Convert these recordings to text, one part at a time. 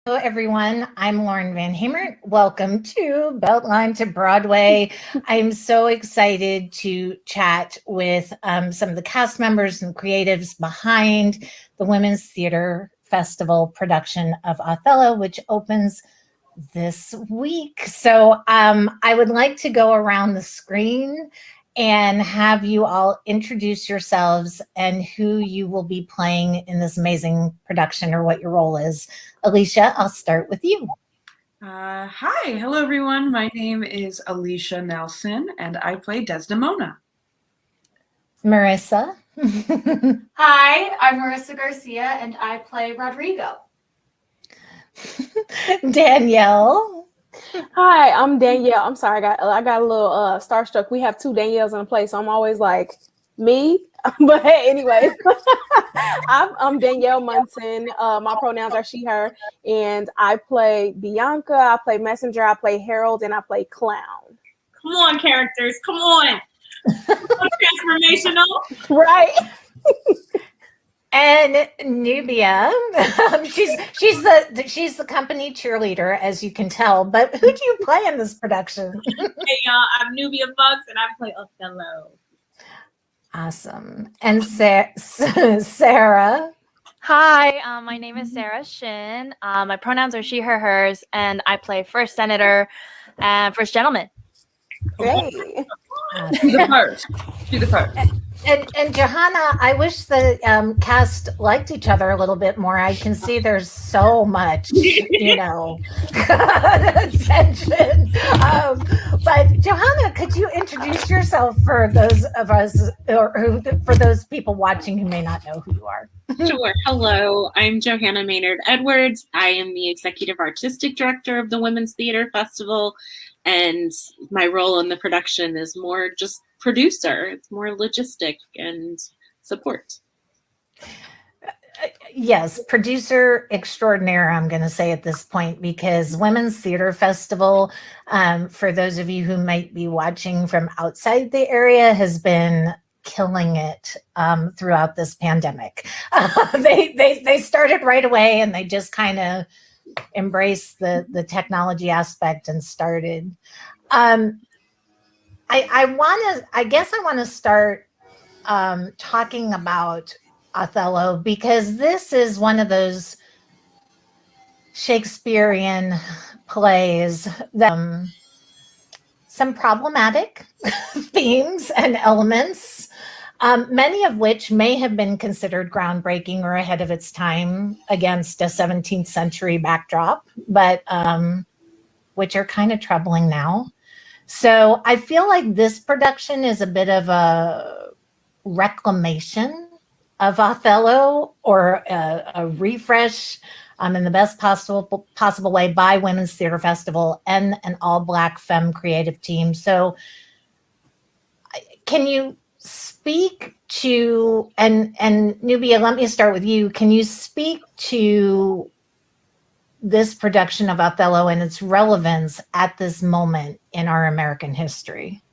Hello, everyone. I'm Lauren Van Hamert. Welcome to Beltline to Broadway. I'm so excited to chat with some of the cast members and creatives behind the Women's Theater Festival production of Othello, which opens this week. So I would like to go around the screen and have you all introduce yourselves and who you will be playing in this amazing production or what your role is. Alicia, I'll start with you. Hi, hello everyone. My name is Alicia Nelson and I play Desdemona. Marissa. Hi, I'm Marissa Garcia and I play Rodrigo. Danielle. Hi, I'm Danielle. I'm sorry, I got a little starstruck. We have two Danielles in a place, so I'm always like, me? But hey, anyways, I'm Danielle Munson. My pronouns are she, her, and I play Bianca, I play Messenger, I play Harold, and I play Clown. Come on, characters, come on. Transformational. Right. And Nubia, she's the company cheerleader, as you can tell. But who do you play in this production? Hey y'all, I'm Nubia Bucks and I play Othello. Awesome. And Sarah. Hi, my name is Sarah Shin. My pronouns are she, her, hers, and I play First Senator and First Gentleman. Hey. Do the first. Do the first. And Johanna, I wish the cast liked each other a little bit more. I can see there's so much, attention. But Johanna, could you introduce yourself for those of us, or for those people watching who may not know who you are? Sure. Hello, I'm Johanna Maynard Edwards. I am the Executive Artistic Director of the Women's Theater Festival, and my role in the production is more just producer. It's more logistic and support. Yes, producer extraordinaire, I'm going to say at this point, because Women's Theater Festival, for those of you who might be watching from outside the area, has been killing it throughout this pandemic. They started right away, and they just kind of embraced the technology aspect and started. I guess I want to start talking about Othello, because this is one of those Shakespearean plays that some problematic themes and elements, many of which may have been considered groundbreaking or ahead of its time against a 17th century backdrop, but which are kind of troubling now. So I feel like this production is a bit of a reclamation of Othello, or a refresh in the best possible way by Women's Theater Festival and an all-Black femme creative team. So can you speak to, and Nubia, let me start with you. Can you speak to this production of Othello and its relevance at this moment in our American history?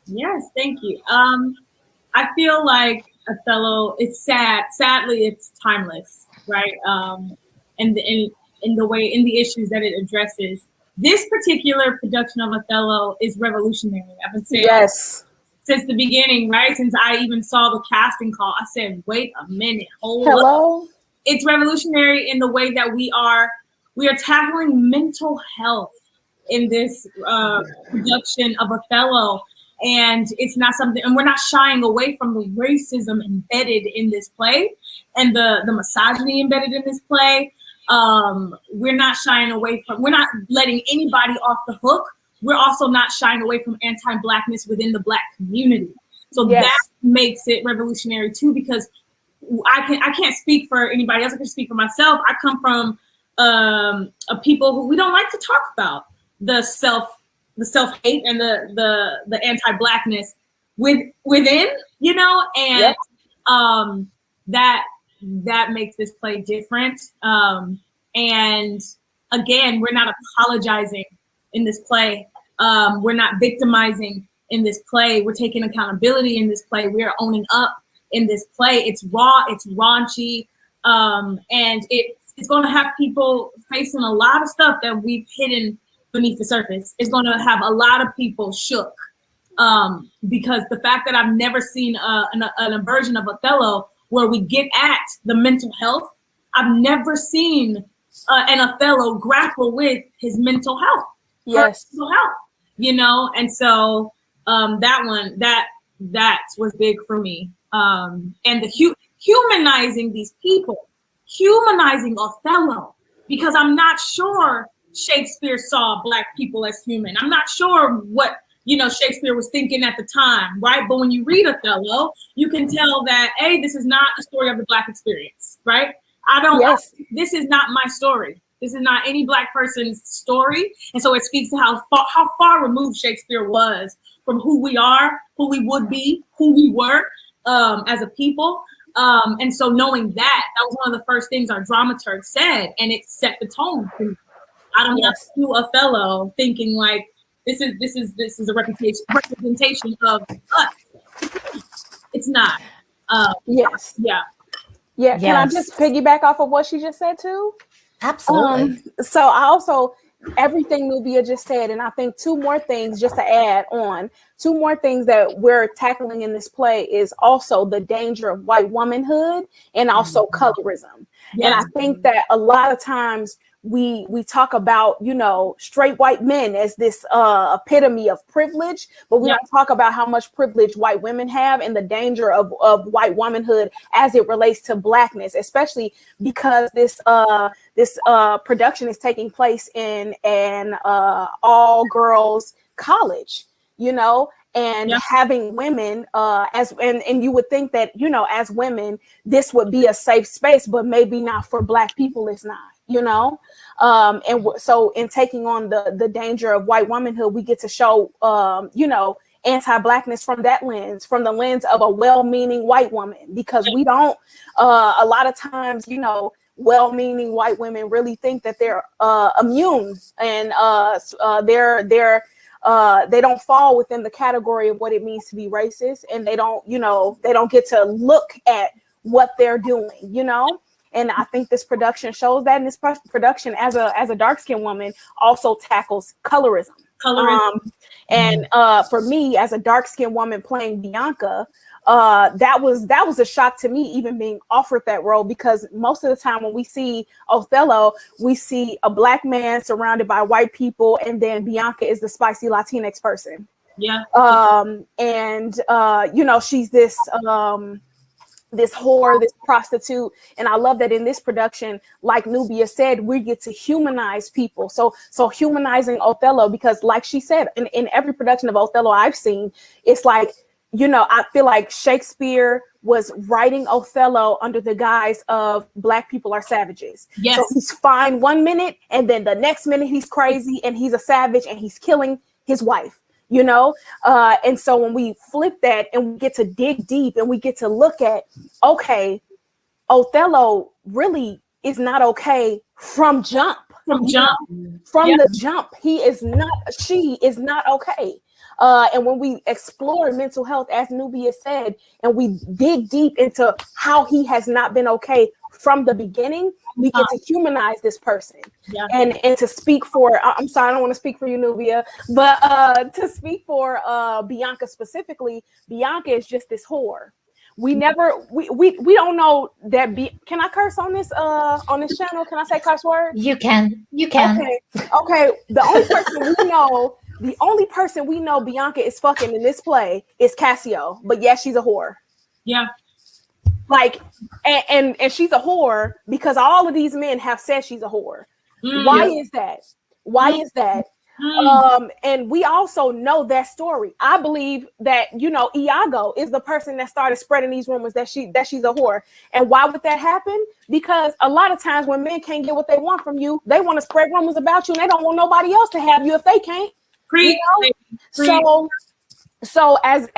Yes, thank you. I feel like Othello is sadly it's timeless, right? And in the issues that it addresses. This particular production of Othello is revolutionary. I've been saying Yes. Since the beginning, right? Since I even saw the casting call, I said, wait a minute, hold Hello? up. It's revolutionary in the way that we are tackling mental health in this production of Othello. And it's not something, and we're not shying away from the racism embedded in this play and the misogyny embedded in this play. We're not shying away from, we're not letting anybody off the hook. We're also not shying away from anti-Blackness within the Black community. So Yes. that makes it revolutionary too, because I can't speak for anybody else. I can speak for myself. I come from a people who we don't like to talk about the self-hate and the anti-Blackness within, and Yep. that makes this play different. And again, we're not apologizing in this play. We're not victimizing in this play. We're taking accountability in this play. We are owning up in this play. It's raw, it's raunchy, and it's It's going to have people facing a lot of stuff that we've hidden beneath the surface. It's going to have a lot of people shook. Because the fact that I've never seen a version of Othello where we get at the mental health, I've never seen an Othello grapple with his mental health. Yes. Mental health, you know, and so that was big for me. And the humanizing these people, humanizing Othello, because I'm not sure Shakespeare saw Black people as human. I'm not sure what, you know, Shakespeare was thinking at the time, right? But when you read Othello, you can tell that, A, this is not a story of the Black experience, right? This is not my story. This is not any Black person's story. And so it speaks to how far removed Shakespeare was from who we are, who we would be, who we were as a people. And so knowing that was one of the first things our dramaturg said, and it set the tone. I don't want to do Othello thinking like, this is a representation of us. It's not. Yes. Yeah. Yeah. Can I just piggyback off of what she just said too? Absolutely. So I also, everything Nubia just said, and I think two more things just to add on. Two more things that we're tackling in this play is also the danger of white womanhood and also colorism. Yes. And I think that a lot of times we talk about, you know, straight white men as this epitome of privilege, but we don't talk about how much privilege white women have and the danger of white womanhood as it relates to Blackness, especially because this production is taking place in an all girls college, you know, and having women and you would think that, you know, as women, this would be a safe space, but maybe not for Black people. It's not, you know. So in taking on the danger of white womanhood, we get to show, you know, anti-Blackness from that lens, from the lens of a well-meaning white woman, because we don't, a lot of times, you know, well-meaning white women really think that they're immune and they don't fall within the category of what it means to be racist, and they don't, you know, they don't get to look at what they're doing, you know. And I think this production shows that, and this production as a dark-skinned woman also tackles colorism. And for me, as a dark-skinned woman playing Bianca, that was a shock to me, even being offered that role, because most of the time when we see Othello, we see a Black man surrounded by white people, and then Bianca is the spicy Latinx person. Yeah. You know, she's this whore, this prostitute. And I love that in this production, like Nubia said, we get to humanize people. So humanizing Othello, because like she said, in every production of Othello I've seen, it's like, you know, I feel like Shakespeare was writing Othello under the guise of Black people are savages. Yes. So he's fine 1 minute, and then the next minute he's crazy and he's a savage and he's killing his wife. You know, and so when we flip that and we get to dig deep and we get to look at, okay, Othello really is not okay from jump. From the jump, she is not okay. And when we explore mental health, as Nubia said, and we dig deep into how he has not been okay from the beginning, we get to humanize this person. Yeah. And to speak for, I'm sorry, I don't want to speak for you, Nubia, but to speak for Bianca specifically, Bianca is just this whore. We don't know that. Can I curse on this channel? Can I say curse words? You can. Okay. The only person we know Bianca is fucking in this play is Cassio, but yes, she's a whore. Yeah. Like, and she's a whore because all of these men have said she's a whore. Why is that? And we also know that story. I believe that, you know, Iago is the person that started spreading these rumors that she's a whore. And why would that happen? Because a lot of times when men can't get what they want from you, they want to spread rumors about you, and they don't want nobody else to have you if they can't. You know? So as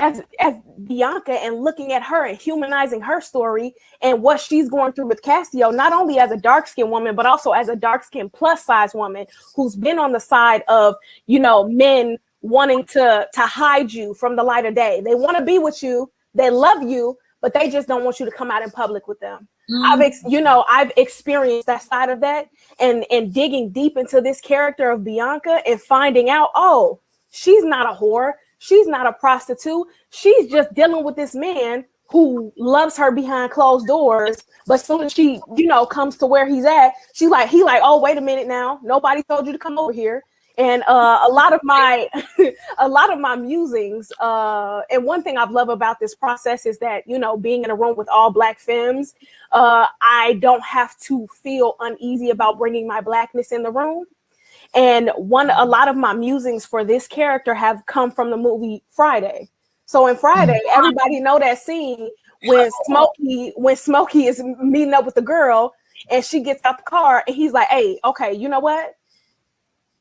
Bianca, and looking at her and humanizing her story and what she's going through with Cassio, not only as a dark-skinned woman, but also as a dark-skinned plus-size woman who's been on the side of, you know, men wanting to hide you from the light of day. They want to be with you, they love you, but they just don't want you to come out in public with them. I've experienced that side of that, and digging deep into this character of Bianca and finding out, oh, she's not a whore, she's not a prostitute, she's just dealing with this man who loves her behind closed doors. But as soon as she, comes to where he's at, he like, oh, wait a minute now, nobody told you to come over here. And a lot of my musings, and one thing I've loved about this process is that, being in a room with all Black femmes, I don't have to feel uneasy about bringing my Blackness in the room. And a lot of my musings for this character have come from the movie Friday. So in Friday, everybody know that scene when Smokey is meeting up with the girl and she gets out the car and he's like, hey, okay, you know what?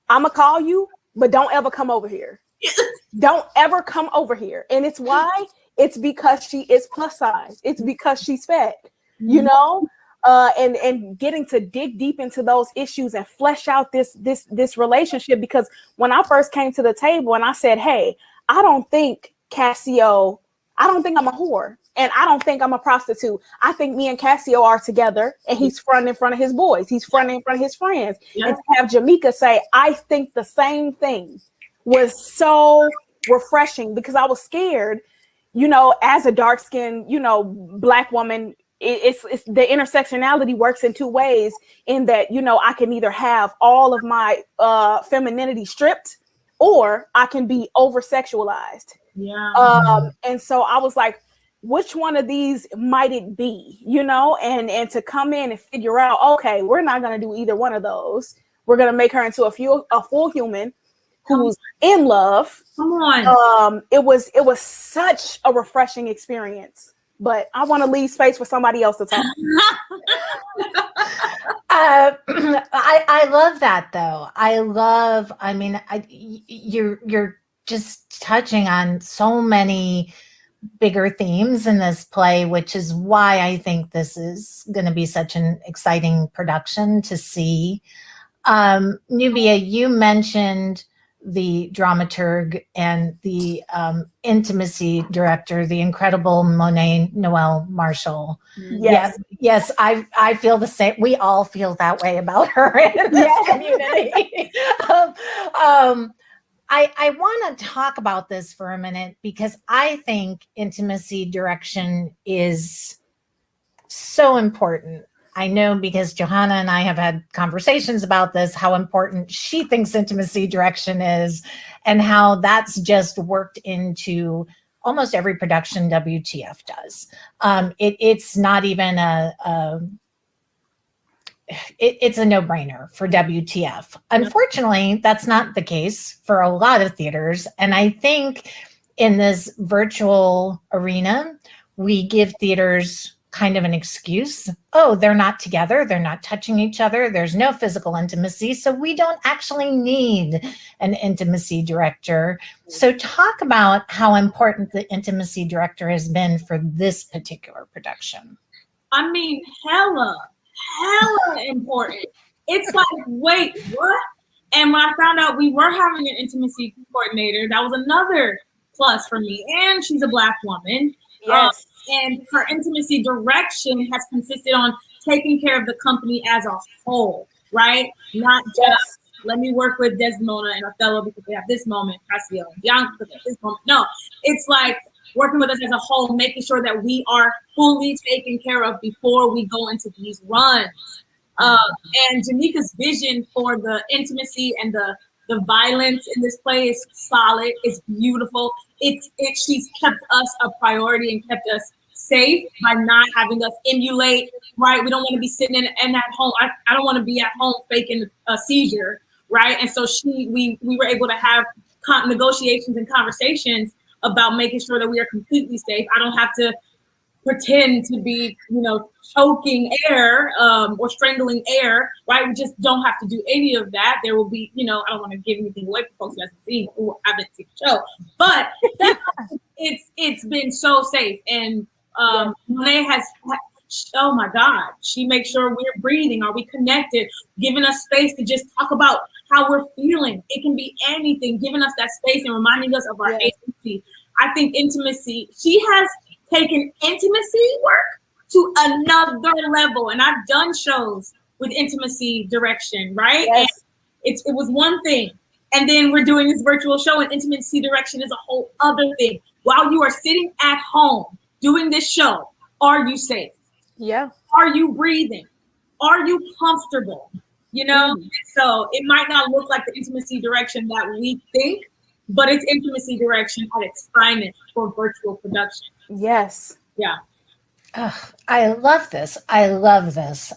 I'm gonna call you, but don't ever come over here. Don't ever come over here. And it's why? It's because she is plus size. It's because she's fat, and getting to dig deep into those issues and flesh out this relationship. Because when I first came to the table and I said, hey, I don't think I'm a whore. And I don't think I'm a prostitute. I think me and Cassio are together, and he's fronting in front of his boys. He's fronting in front of his friends. Yeah. And to have Jamaica say, I think the same thing, was so refreshing, because I was scared, as a dark-skinned, Black woman, it's the intersectionality works in two ways, in that, I can either have all of my femininity stripped, or I can be over-sexualized. Yeah. And so I was like, which one of these might it be, and to come in and figure out, okay, we're not going to do either one of those. We're going to make her into a full human who's in love. Come on. It was such a refreshing experience, but I want to leave space for somebody else to talk. I love that though. You're just touching on so many bigger themes in this play, which is why I think this is going to be such an exciting production to see. Nubia, you mentioned the dramaturg and the intimacy director, the incredible Monet Noel Marshall. Yes, I feel the same. We all feel that way about her in this community. I want to talk about this for a minute, because I think intimacy direction is so important. I know, because Johanna and I have had conversations about this, how important she thinks intimacy direction is, and how that's just worked into almost every production WTF does. It's not even it's a no-brainer for WTF. Unfortunately, that's not the case for a lot of theaters. And I think in this virtual arena, we give theaters kind of an excuse. Oh, they're not together. They're not touching each other. There's no physical intimacy. So we don't actually need an intimacy director. So talk about how important the intimacy director has been for this particular production. I mean, hella important. It's like, wait, what? And when I found out we were having an intimacy coordinator, that was another plus for me. And she's a Black woman. Yes. And her intimacy direction has consisted on taking care of the company as a whole, right? Not just let me work with Desdemona and Othello because they have this moment, Cassio and Bianca because they have this moment. No, it's like working with us as a whole, making sure that we are fully taken care of before we go into these runs. And Jamaica's vision for the intimacy and the violence in this play is solid. It's beautiful. She's kept us a priority and kept us safe by not having us emulate, right? We don't want to be sitting in at home. I don't want to be at home faking a seizure, right? And so we were able to have negotiations and conversations about making sure that we are completely safe. I don't have to pretend to be, choking air or strangling air, right? We just don't have to do any of that. There will be, I don't want to give anything away for folks who haven't seen or haven't seen the show, but it's been so safe. And Monet has, oh my God, she makes sure we're breathing. Are we connected? Giving us space to just talk about how we're feeling. It can be anything, giving us that space and reminding us of our agency. I think intimacy, she has taken intimacy work to another level. And I've done shows with intimacy direction, right? Yes. And it was one thing. And then we're doing this virtual show, and intimacy direction is a whole other thing. While you are sitting at home doing this show, are you safe? Yeah. Are you breathing? Are you comfortable? You know, so it might not look like the intimacy direction that we think, but it's intimacy direction at its finest for virtual production. Yes. Yeah. I love this. I love this.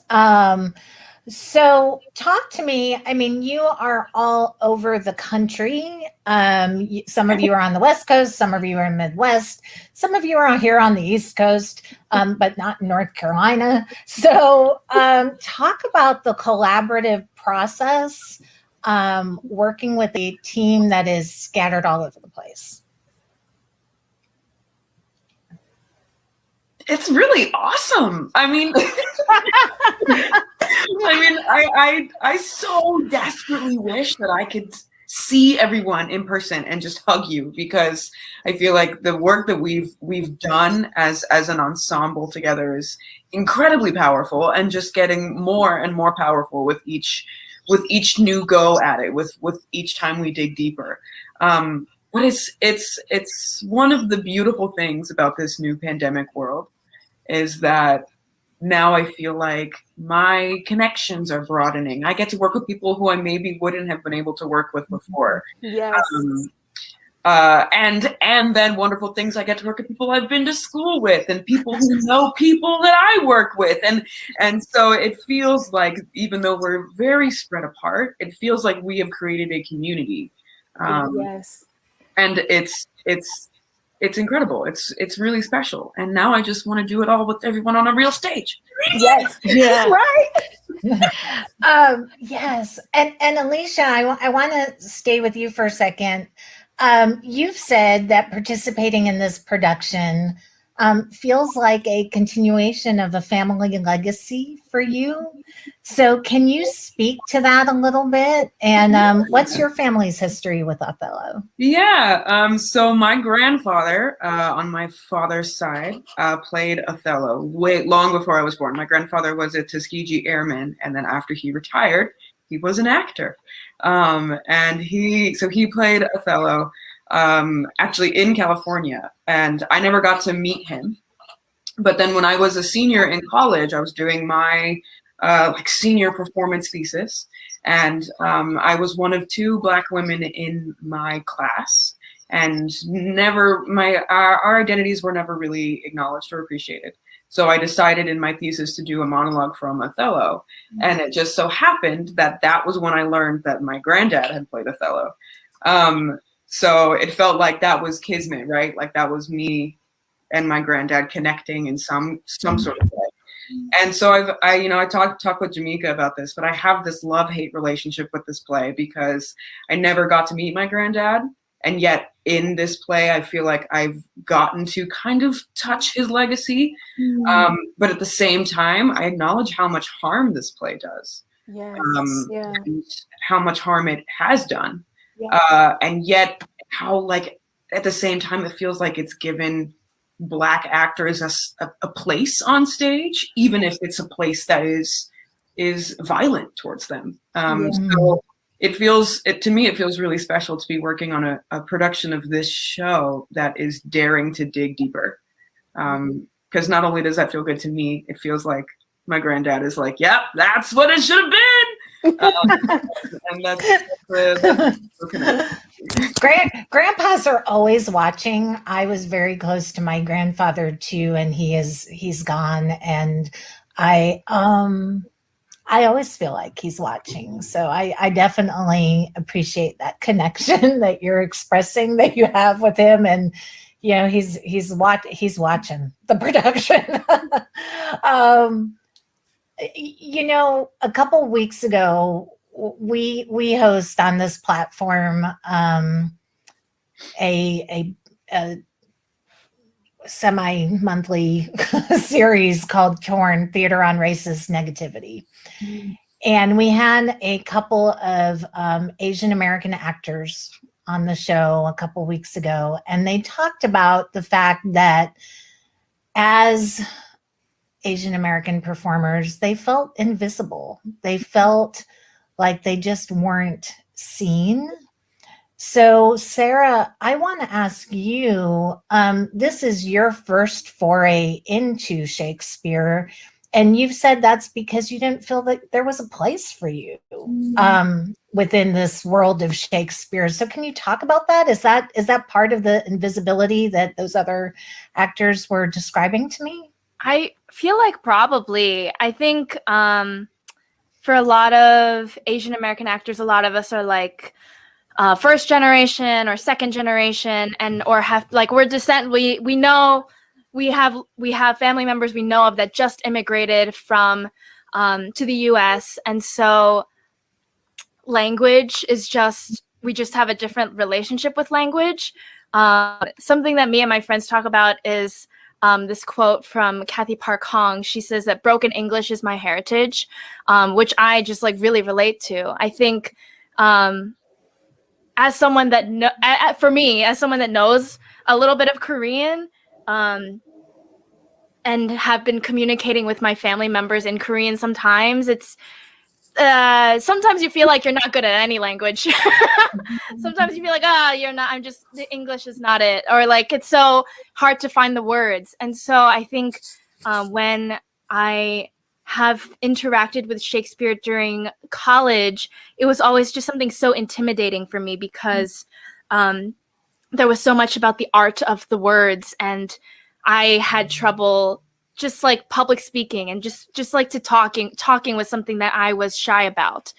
So talk to me. I mean, you are all over the country. Some of you are on the West Coast, some of you are in Midwest, some of you are here on the East Coast, but not in North Carolina. So talk about the collaborative process, working with a team that is scattered all over the place. It's really awesome. I mean, I so desperately wish that I could see everyone in person and just hug you, because I feel like the work that we've done as an ensemble together is incredibly powerful, and just getting more and more powerful with each new go at it, with each time we dig deeper. But it's one of the beautiful things about this new pandemic world is that now I feel like my connections are broadening. I get to work with people who I maybe wouldn't have been able to work with before. Yes. And then wonderful things, I get to work with people I've been to school with, and people who know people that I work with. And so it feels like, even though we're very spread apart, it feels like we have created a community. Yes. And it's incredible. It's really special. And now I just want to do it all with everyone on a real stage. Yes. Yeah. Right. Yes. And Alicia, I want to stay with you for a second. You've said that participating in this production feels like a continuation of a family legacy for you. So can you speak to that a little bit? And what's your family's history with Othello? Yeah, so my grandfather on my father's side played Othello long before I was born. My grandfather was a Tuskegee airman, and then after he retired, he was an actor. And he played Othello actually in California, and I never got to meet him. But then when I was a senior in college, I was doing my senior performance thesis, and I was one of 2 Black women in my class, and our identities were never really acknowledged or appreciated. So I decided in my thesis to do a monologue from Othello, and it just so happened that that was when I learned that my granddad had played Othello. So it felt like that was kismet, right? Like that was me and my granddad connecting in some sort of way. And so I talked with Jamaica about this, but I have this love-hate relationship with this play because I never got to meet my granddad. And yet in this play, I feel like I've gotten to kind of touch his legacy. But at the same time, I acknowledge how much harm this play does. Yes. And how much harm it has done. Yeah. And yet how, like, at the same time, it feels like it's given Black actors a place on stage, even if it's a place that is violent towards them. So to me, it feels really special to be working on a production of this show that is daring to dig deeper. Because not only does that feel good to me, it feels like my granddad is like, yep, that's what it should have been. And that's Grandpas are always watching. I was very close to my grandfather too, and he's gone, and I always feel like he's watching. So I definitely appreciate that connection that you're expressing that you have with him, and he's watching the production. A couple weeks ago, we host on this platform a semi-monthly series called Torn: Theater on Racist Negativity. And we had a couple of Asian American actors on the show a couple weeks ago, and they talked about the fact that as Asian American performers, they felt invisible. They felt like they just weren't seen. So, Sarah, I want to ask you, this is your first foray into Shakespeare, and you've said that's because you didn't feel that there was a place for you within this world of Shakespeare. So can you talk about that? Is that part of the invisibility that those other actors were describing to me? I feel like probably. I think for a lot of Asian American actors, a lot of us are like first generation or second generation, and or have like we're descent. We know we have family members we know of that just immigrated from to the U.S. and so language is just we just have a different relationship with language. Something that me and my friends talk about is this quote from Kathy Park Hong. She says that broken English is my heritage, which I just like really relate to. I think as someone that for me, as someone that knows a little bit of Korean, and have been communicating with my family members in Korean, sometimes it's sometimes you feel like you're not good at any language. Sometimes you feel like, you're not, the English is not it. Or like, it's so hard to find the words. And so I think when I have interacted with Shakespeare during college, it was always just something so intimidating for me because there was so much about the art of the words, and I had trouble just like public speaking and just like talking was something that I was shy about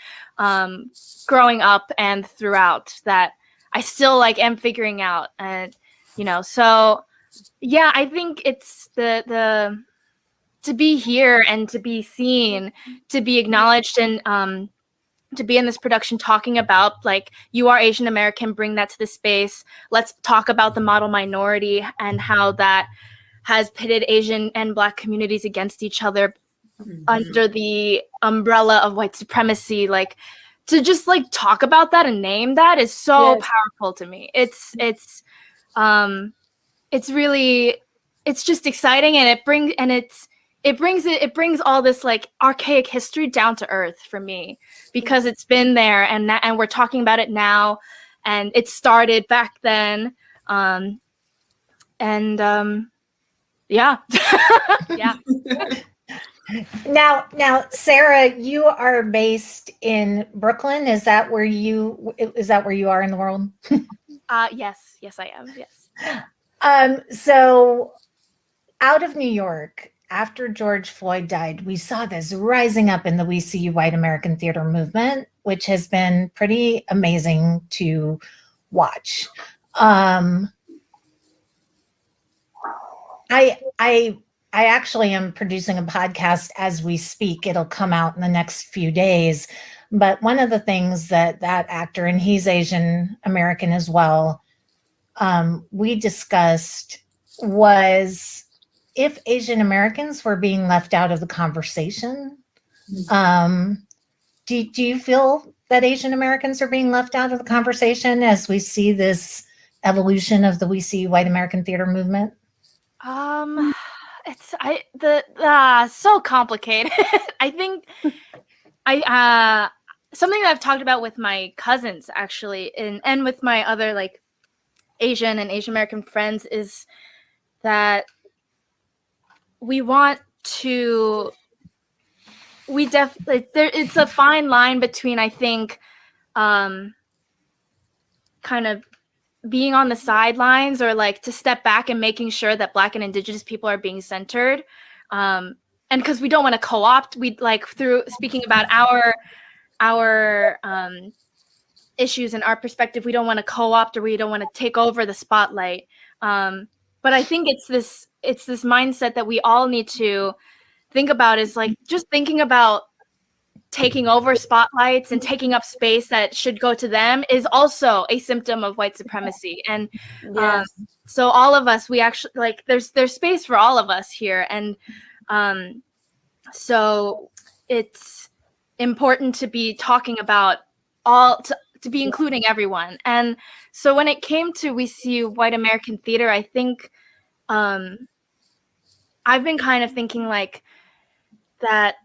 growing up and throughout, that I still like am figuring out. And so yeah, I think it's the to be here and to be seen, to be acknowledged, and to be in this production talking about like, you are Asian American, bring that to the space. Let's talk about the model minority and how that has pitted Asian and Black communities against each other under the umbrella of white supremacy. Like, to just like talk about that and name that is so powerful to me. It's really, it's just exciting, and it brings all this like archaic history down to earth for me, because it's been there and we're talking about it now, and it started back then. Yeah. Yeah. Now, Sarah, you are based in Brooklyn. Is that where you are in the world? Yes, I am. Yes. So out of New York, after George Floyd died, we saw this rising up in the We See You White American Theater movement, which has been pretty amazing to watch. I actually am producing a podcast as we speak. It'll come out in the next few days. But one of the things that actor, and he's Asian American as well, we discussed was if Asian Americans were being left out of the conversation. Do you feel that Asian Americans are being left out of the conversation as we see this evolution of the We See White American Theater movement? It's so complicated. I think something that I've talked about with my cousins actually, and with my other like Asian and Asian American friends, is that it's a fine line between, I think, kind of being on the sidelines, or like to step back and making sure that Black and Indigenous people are being centered. And because we don't want to co-opt, we like through speaking about our issues and our perspective, we don't want to co-opt, or we don't want to take over the spotlight. But I think it's this mindset that we all need to think about, is like just thinking about taking over spotlights and taking up space that should go to them is also a symptom of white supremacy. And so all of us, we actually like there's space for all of us here. And so it's important to be talking about to be including everyone. And so when it came to We See White American Theater, I think I've been kind of thinking like, that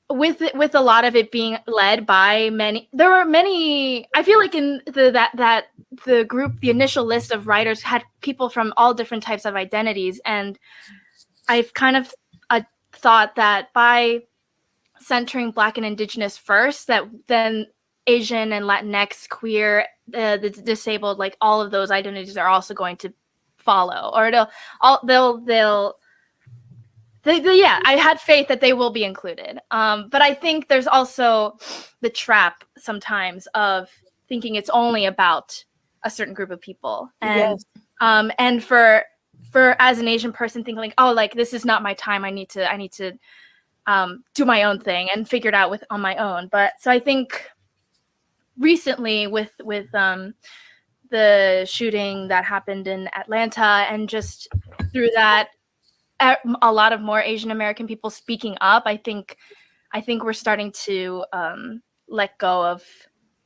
with a lot of it being led by many, there were many, I feel like in the group, the initial list of writers had people from all different types of identities. And I've kind of thought that by centering Black and Indigenous first, that then Asian and Latinx, queer, the disabled, like all of those identities are also going to follow, or yeah, I had faith that they will be included. But I think there's also the trap sometimes of thinking it's only about a certain group of people. And and for as an Asian person thinking like, oh, like this is not my time. I need to do my own thing and figure it out on my own. But so I think recently with the shooting that happened in Atlanta, and just through that, a lot of more Asian American people speaking up, I think we're starting to let go of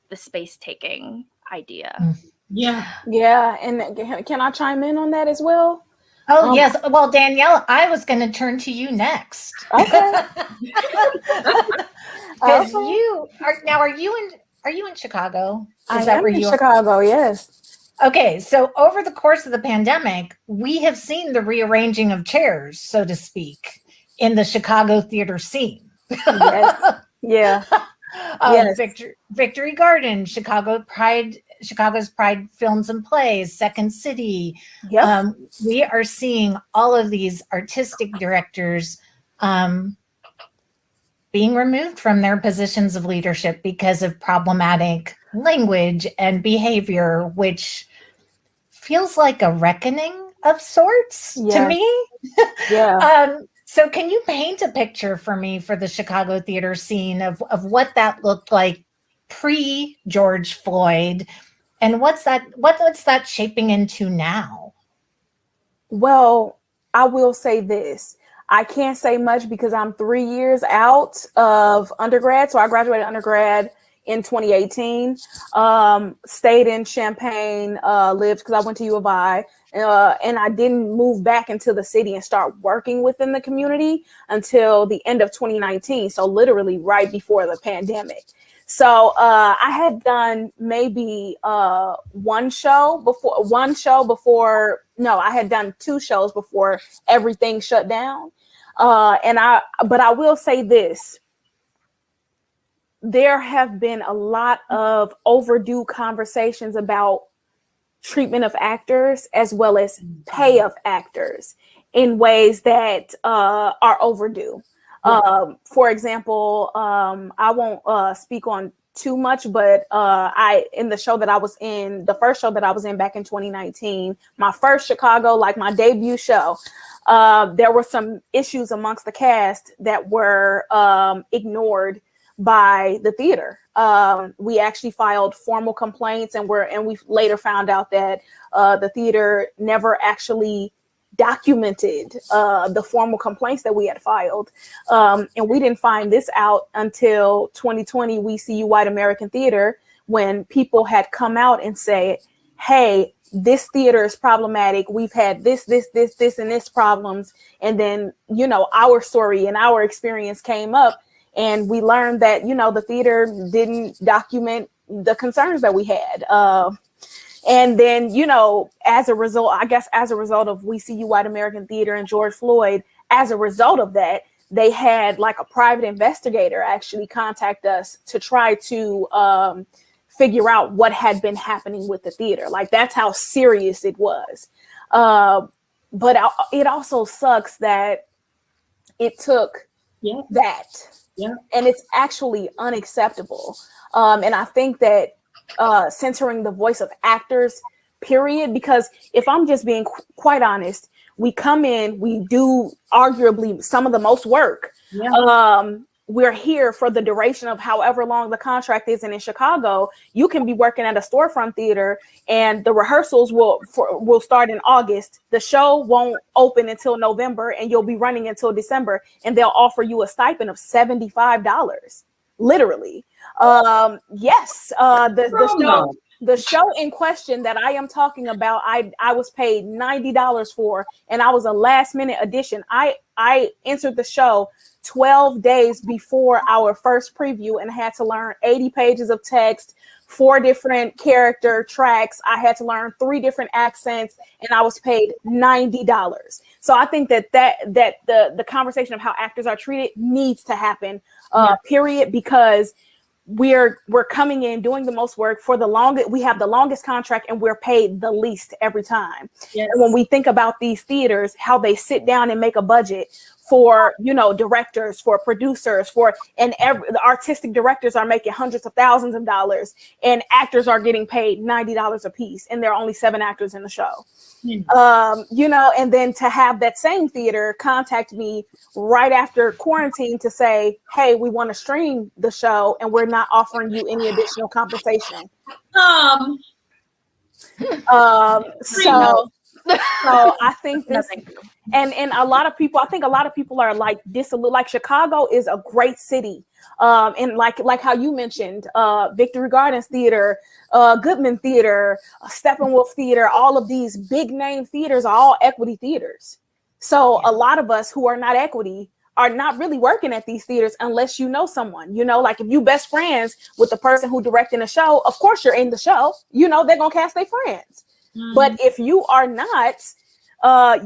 the space taking idea. Yeah. And can I chime in on that as well? Oh, yes. Well, Danielle, I was going to turn to you next. Okay. Because you are you in Chicago? I am in Chicago, yes. Okay, so over the course of the pandemic, we have seen the rearranging of chairs, so to speak, in the Chicago theater scene. Yes. Yeah. Yes. Victory Garden, Chicago's Pride Films and Plays, Second City. Yep. We are seeing all of these artistic directors being removed from their positions of leadership because of problematic language and behavior, which feels like a reckoning of sorts to me. Yeah. So can you paint a picture for me for the Chicago theater scene of what that looked like pre-George Floyd, and what's that shaping into now? Well, I will say this. I can't say much because I'm 3 years out of undergrad. So I graduated undergrad in 2018, stayed in Champaign, lived because I went to U of I, and I didn't move back into the city and start working within the community until the end of 2019. So literally right before the pandemic. So I had done maybe one show before. No, I had done 2 shows before everything shut down. But I will say this. There have been a lot of overdue conversations about treatment of actors as well as pay of actors in ways that are overdue. For example, I won't speak on too much, but in the show that I was in, the first show that I was in back in 2019, my first Chicago, like my debut show, there were some issues amongst the cast that were ignored by the theater. We actually filed formal complaints, and we later found out that the theater never actually documented the formal complaints that we had filed. And we didn't find this out until 2020, We See You White American Theater, when people had come out and said, hey, this theater is problematic. We've had this, and this problems. And then, our story and our experience came up, and we learned that, the theater didn't document the concerns that we had. And then, as a result of We See You White American Theater and George Floyd, as a result of that, they had like a private investigator actually contact us to try to figure out what had been happening with the theater. Like, that's how serious it was. But it also sucks that it took that. Yeah. And it's actually unacceptable. And I think that censoring the voice of actors, period, because if I'm just being quite honest, we come in, we do arguably some of the most work. Yeah. We're here for the duration of however long the contract is. And in Chicago, you can be working at a storefront theater and the rehearsals will start in August. The show won't open until November, and you'll be running until December, and they'll offer you a stipend of $75, literally. Yes. The show. The show in question that I am talking about, I was paid $90 for, and I was a last minute addition. I entered the show 12 days before our first preview and had to learn 80 pages of text, 4 different character tracks. I had to learn 3 different accents, and I was paid $90. So I think that the conversation of how actors are treated needs to happen, period, because we're coming in doing the most work for the longest. We have the longest contract, and we're paid the least every time. Yes. And when we think about these theaters, how they sit down and make a budget for, you know, directors, for producers, the artistic directors are making hundreds of thousands of dollars, and actors are getting paid $90 a piece, and there are only 7 actors in the show. You know, and then to have that same theater contact me right after quarantine to say, hey, we want to stream the show and we're not offering you any additional compensation. So I think this, and a lot of people, I think a lot of people are like disillusioned. Like Chicago is a great city. And like how you mentioned, Victory Gardens Theater, Goodman Theater, Steppenwolf Theater, all of these big name theaters are all equity theaters. So a lot of us who are not equity are not really working at these theaters unless you know someone. You know, like if you best friends with the person who directing the show, of course you're in the show. You know, they're gonna cast their friends. But if you are not,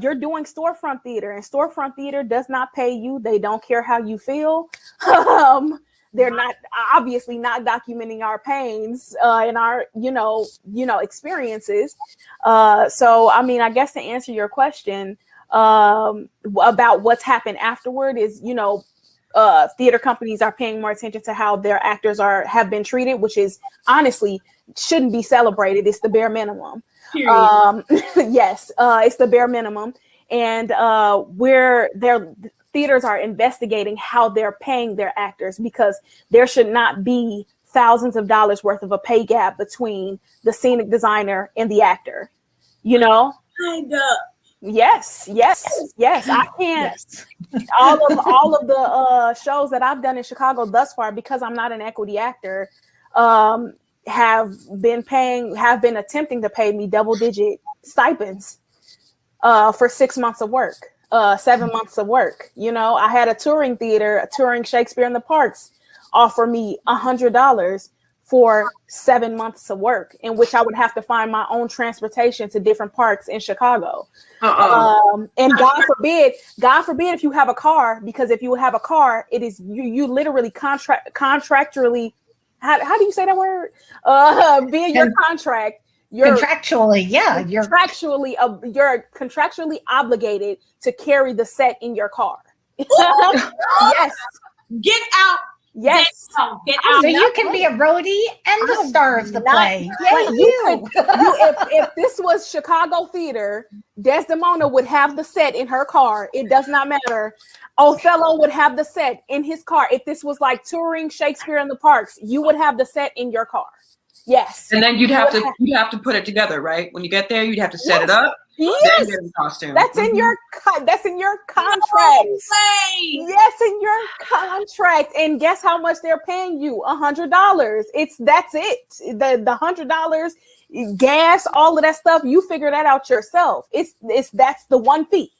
you're doing storefront theater, and storefront theater does not pay you. They don't care how you feel. They're not obviously not documenting our pains and our, you know, experiences. So, I mean, I guess to answer your question about what's happened afterward is, you know, theater companies are paying more attention to how their actors have been treated, which is honestly shouldn't be celebrated. It's the bare minimum. Yes, it's the bare minimum. And their theaters are investigating how they're paying their actors, because there should not be thousands of dollars worth of a pay gap between the scenic designer and the actor, you know? Yes. I can't. Yes. all of the shows that I've done in Chicago thus far, because I'm not an equity actor, have been attempting to pay me double-digit stipends for 6 months of work, 7 months of work. You know, I had a touring Shakespeare in the Parks offer me $100 for 7 months of work, in which I would have to find my own transportation to different parks in Chicago. And God forbid if you have a car, because if you have a car, it is you literally contractually. How do you say that word? Via your contract, you're contractually obligated to carry the set in your car. Yes. Get out. Yes. Get out. So you can be a roadie and the star of the play. If this was Chicago theater, Desdemona would have the set in her car. It does not matter. Othello would have the set in his car. If this was like touring Shakespeare in the Parks, you would have the set in your car. Yes. And then you'd have to put it together, right? When you get there, you'd have to set it up. Yes. Then get in costume. That's in your contract. Yes, in your contract. And guess how much they're paying you? $100. That's it. The $100, gas, all of that stuff. You figure that out yourself. That's the one fee.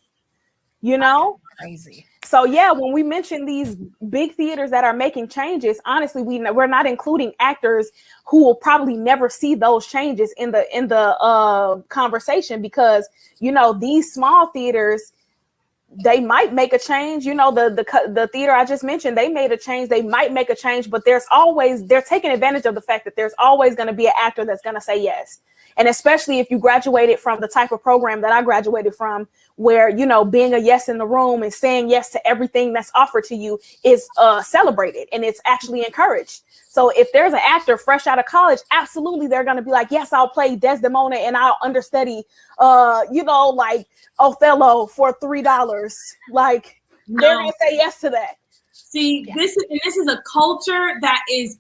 You know? Crazy. So yeah, when we mention these big theaters that are making changes, honestly, we're not including actors who will probably never see those changes in the conversation, because, you know, these small theaters, they might make a change. You know, the theater I just mentioned, they made a change. They might make a change, but they're taking advantage of the fact that there's always going to be an actor that's going to say yes. And especially if you graduated from the type of program that I graduated from, where, you know, being a yes in the room and saying yes to everything that's offered to you is celebrated, and it's actually encouraged. So if there's an actor fresh out of college, absolutely they're going to be like, yes, I'll play Desdemona and I'll understudy, you know, like Othello for $3. Like, they're going to say yes to that. See, this is a culture that has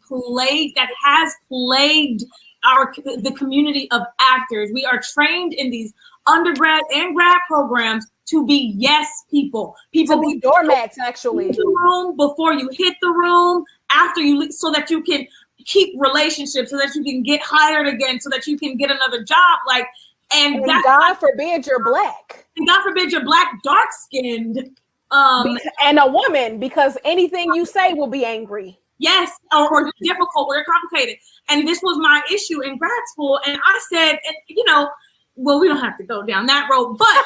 plagued the community of actors. We are trained in these undergrad and grad programs to be yes people. People be doormats, actually. The room before you hit the room, after you leave, so that you can keep relationships, so that you can get hired again, so that you can get another job. Like, and that's God forbid you're black. And God forbid you're black, dark skinned. And a woman, because anything you say will be angry. Yes, or difficult, or complicated. And this was my issue in grad school. And I said, and you know, well, we don't have to go down that road, but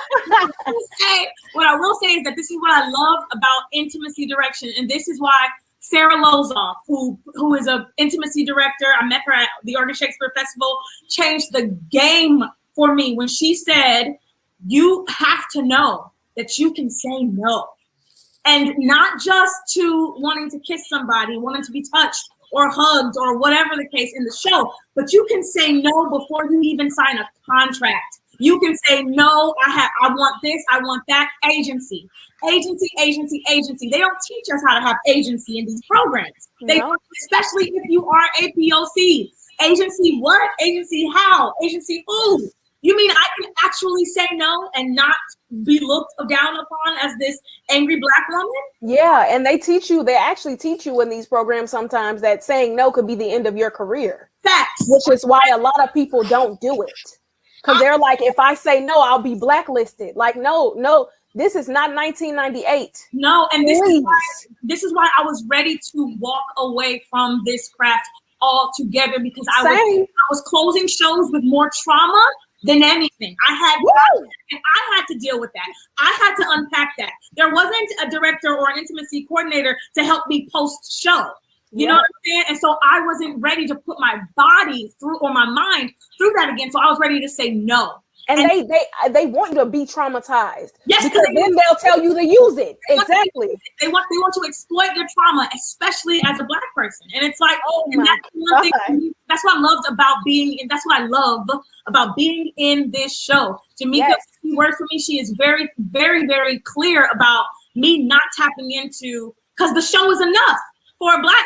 what I will say is that this is what I love about intimacy direction. And this is why Sarah Lozoff, who is an intimacy director, I met her at the Oregon Shakespeare Festival, changed the game for me when she said, you have to know that you can say no. And not just to wanting to kiss somebody, wanting to be touched or hugged or whatever the case in the show, but you can say no before you even sign a contract. You can say no, I want this, I want that. Agency. They don't teach us how to have agency in these programs. They, especially if you are a POC. Agency what? Agency how? Agency who? You mean I can actually say no and not be looked down upon as this angry black woman? Yeah, and they actually teach you in these programs sometimes that saying no could be the end of your career. Facts. Which is why a lot of people don't do it. Because they're like, if I say no, I'll be blacklisted. Like, no, this is not 1998. No, and this is why I was ready to walk away from this craft altogether, because I was closing shows with more trauma than anything. I had to deal with that. I had to unpack that. There wasn't a director or an intimacy coordinator to help me post show. You know what I'm saying? And so I wasn't ready to put my body through, or my mind through that again. So I was ready to say no. And they want you to be traumatized. Yes, because then they'll tell you to use it. Exactly. They want to exploit your trauma, especially as a black person. And it's like, that's what I loved about being, and that's what I love about being in this show. Jamaica works for me. She is very, very, very clear about me not tapping into, because the show is enough.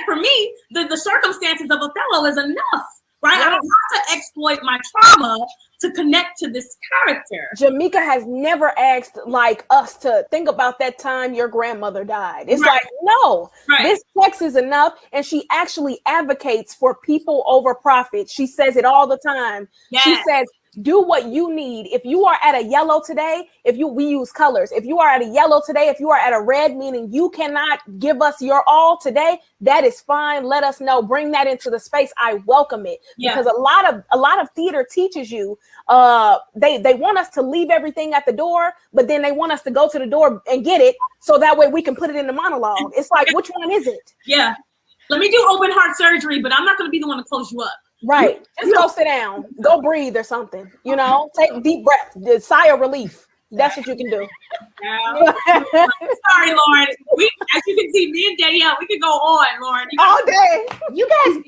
For me, the circumstances of Othello is enough, right? I don't have to exploit my trauma to connect to this character. Jamaica has never asked like us to think about that time your grandmother died. It's like, no, this text is enough. And she actually advocates for people over profit. She says it all the time. Yes. She says, do what you need. If you are at a yellow today, we use colors. If you are at a yellow today, if you are at a red, meaning you cannot give us your all today, that is fine. Let us know. Bring that into the space. I welcome it. Because a lot of theater teaches you, they want us to leave everything at the door, but then they want us to go to the door and get it, so that way we can put it in the monologue. It's like, which one is it? Yeah. Let me do open heart surgery, but I'm not going to be the one to close you up. Right. Just go sit down. Go breathe or something. You know, take a deep breath. The sigh of relief. That's what you can do. Sorry, Lauren. As you can see, me and Danielle, we could go on, Lauren. All day.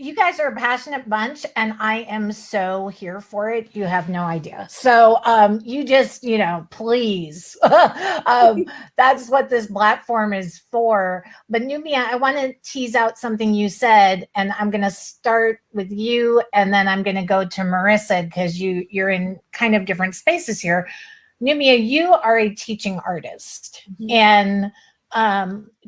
You guys are a passionate bunch, and I am so here for it. You have no idea. So you just, please. That's what this platform is for. But Nubia, I want to tease out something you said, and I'm going to start with you, and then I'm going to go to Marissa, because you're in kind of different spaces here. Nubia, you are a teaching artist, and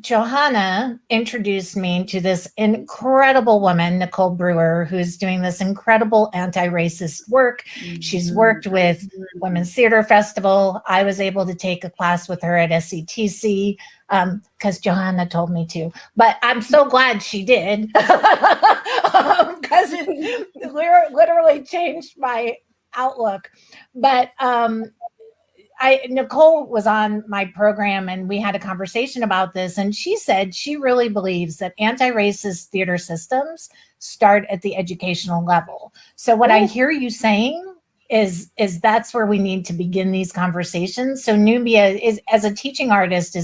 Johanna introduced me to this incredible woman, Nicole Brewer, who's doing this incredible anti-racist work. She's worked with Women's Theater Festival. I was able to take a class with her at SETC because Johanna told me to, but I'm so glad she did, because it literally changed my outlook. But Nicole was on my program, and we had a conversation about this, and she said she really believes that anti-racist theater systems start at the educational level. So what I hear you saying is that's where we need to begin these conversations. So Nubia, is, as a teaching artist,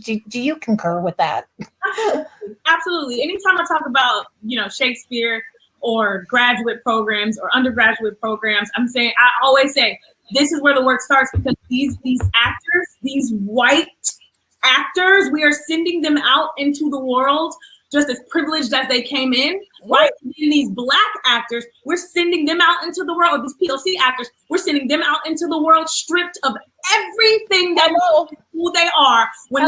do you concur with that? Absolutely. Anytime I talk about, Shakespeare or graduate programs or undergraduate programs, I always say, this is where the work starts, because these actors, these white actors, we are sending them out into the world just as privileged as they came in, right? And these black actors, we're sending them out into the world, these POC actors, we're sending them out into the world stripped of everything that who they are. When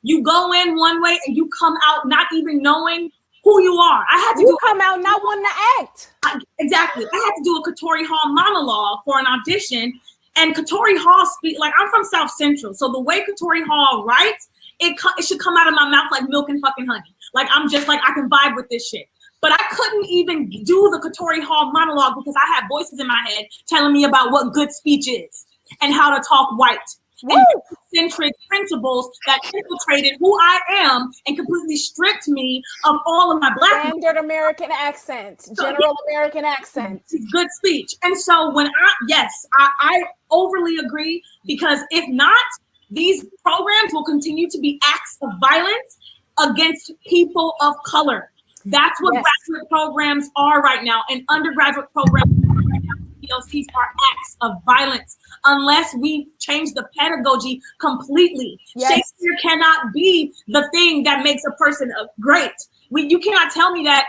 you go in one way and you come out not even knowing who you are. I had to You come out not wanting to act. Exactly. I had to do a Katori Hall monologue for an audition, and Katori Hall like, I'm from South Central, so the way Katori Hall writes, it should come out of my mouth like milk and fucking honey. Like, I'm just like, I can vibe with this shit. But I couldn't even do the Katori Hall monologue because I had voices in my head telling me about what good speech is and how to talk white. And centric principles that infiltrated who I am and completely stripped me of all of my black standard American accent, general American accent. Good speech. And so when I overly agree, because if not, these programs will continue to be acts of violence against people of color. That's what graduate programs are right now, and undergraduate programs right now, PLCs are acts of violence unless we change the pedagogy completely. Yes. Shakespeare cannot be the thing that makes a person great. You cannot tell me that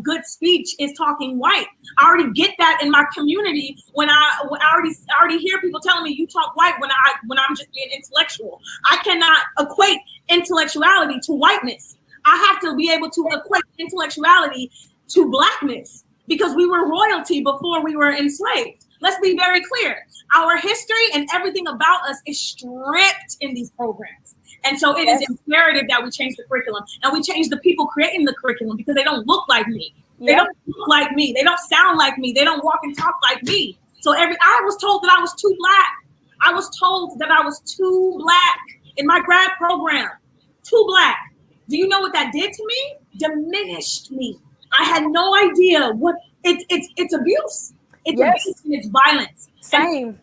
good speech is talking white. I already get that in my community when I already hear people telling me you talk white when I'm just being intellectual. I cannot equate intellectuality to whiteness. I have to be able to equate intellectuality to blackness because we were royalty before we were enslaved. Let's be very clear. Our history and everything about us is stripped in these programs. And so it is imperative that we change the curriculum and we change the people creating the curriculum because they don't look like me. They don't look like me. They don't sound like me. They don't walk and talk like me. So I was told that I was too black. I was told that I was too black in my grad program. Too black. Do you know what that did to me? Diminished me. I had no idea what it's abuse. It's abuse and it's violence. Same. And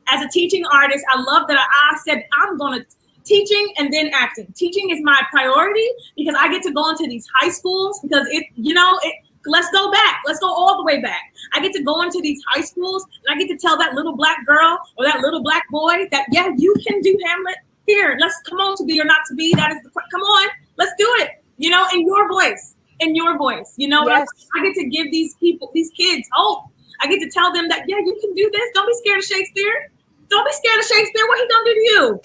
as a teaching artist, I love that I said I'm gonna teaching and then acting. Teaching is my priority because I get to go into these high schools because let's go back. Let's go all the way back. I get to go into these high schools and I get to tell that little black girl or that little black boy that, you can do Hamlet. Here, let's come on, to be or not to be. That is come on, let's do it. In your voice, I get to give these kids hope. I get to tell them that, you can do this. Don't be scared of Shakespeare. Don't be scared of Shakespeare. What he done do to you?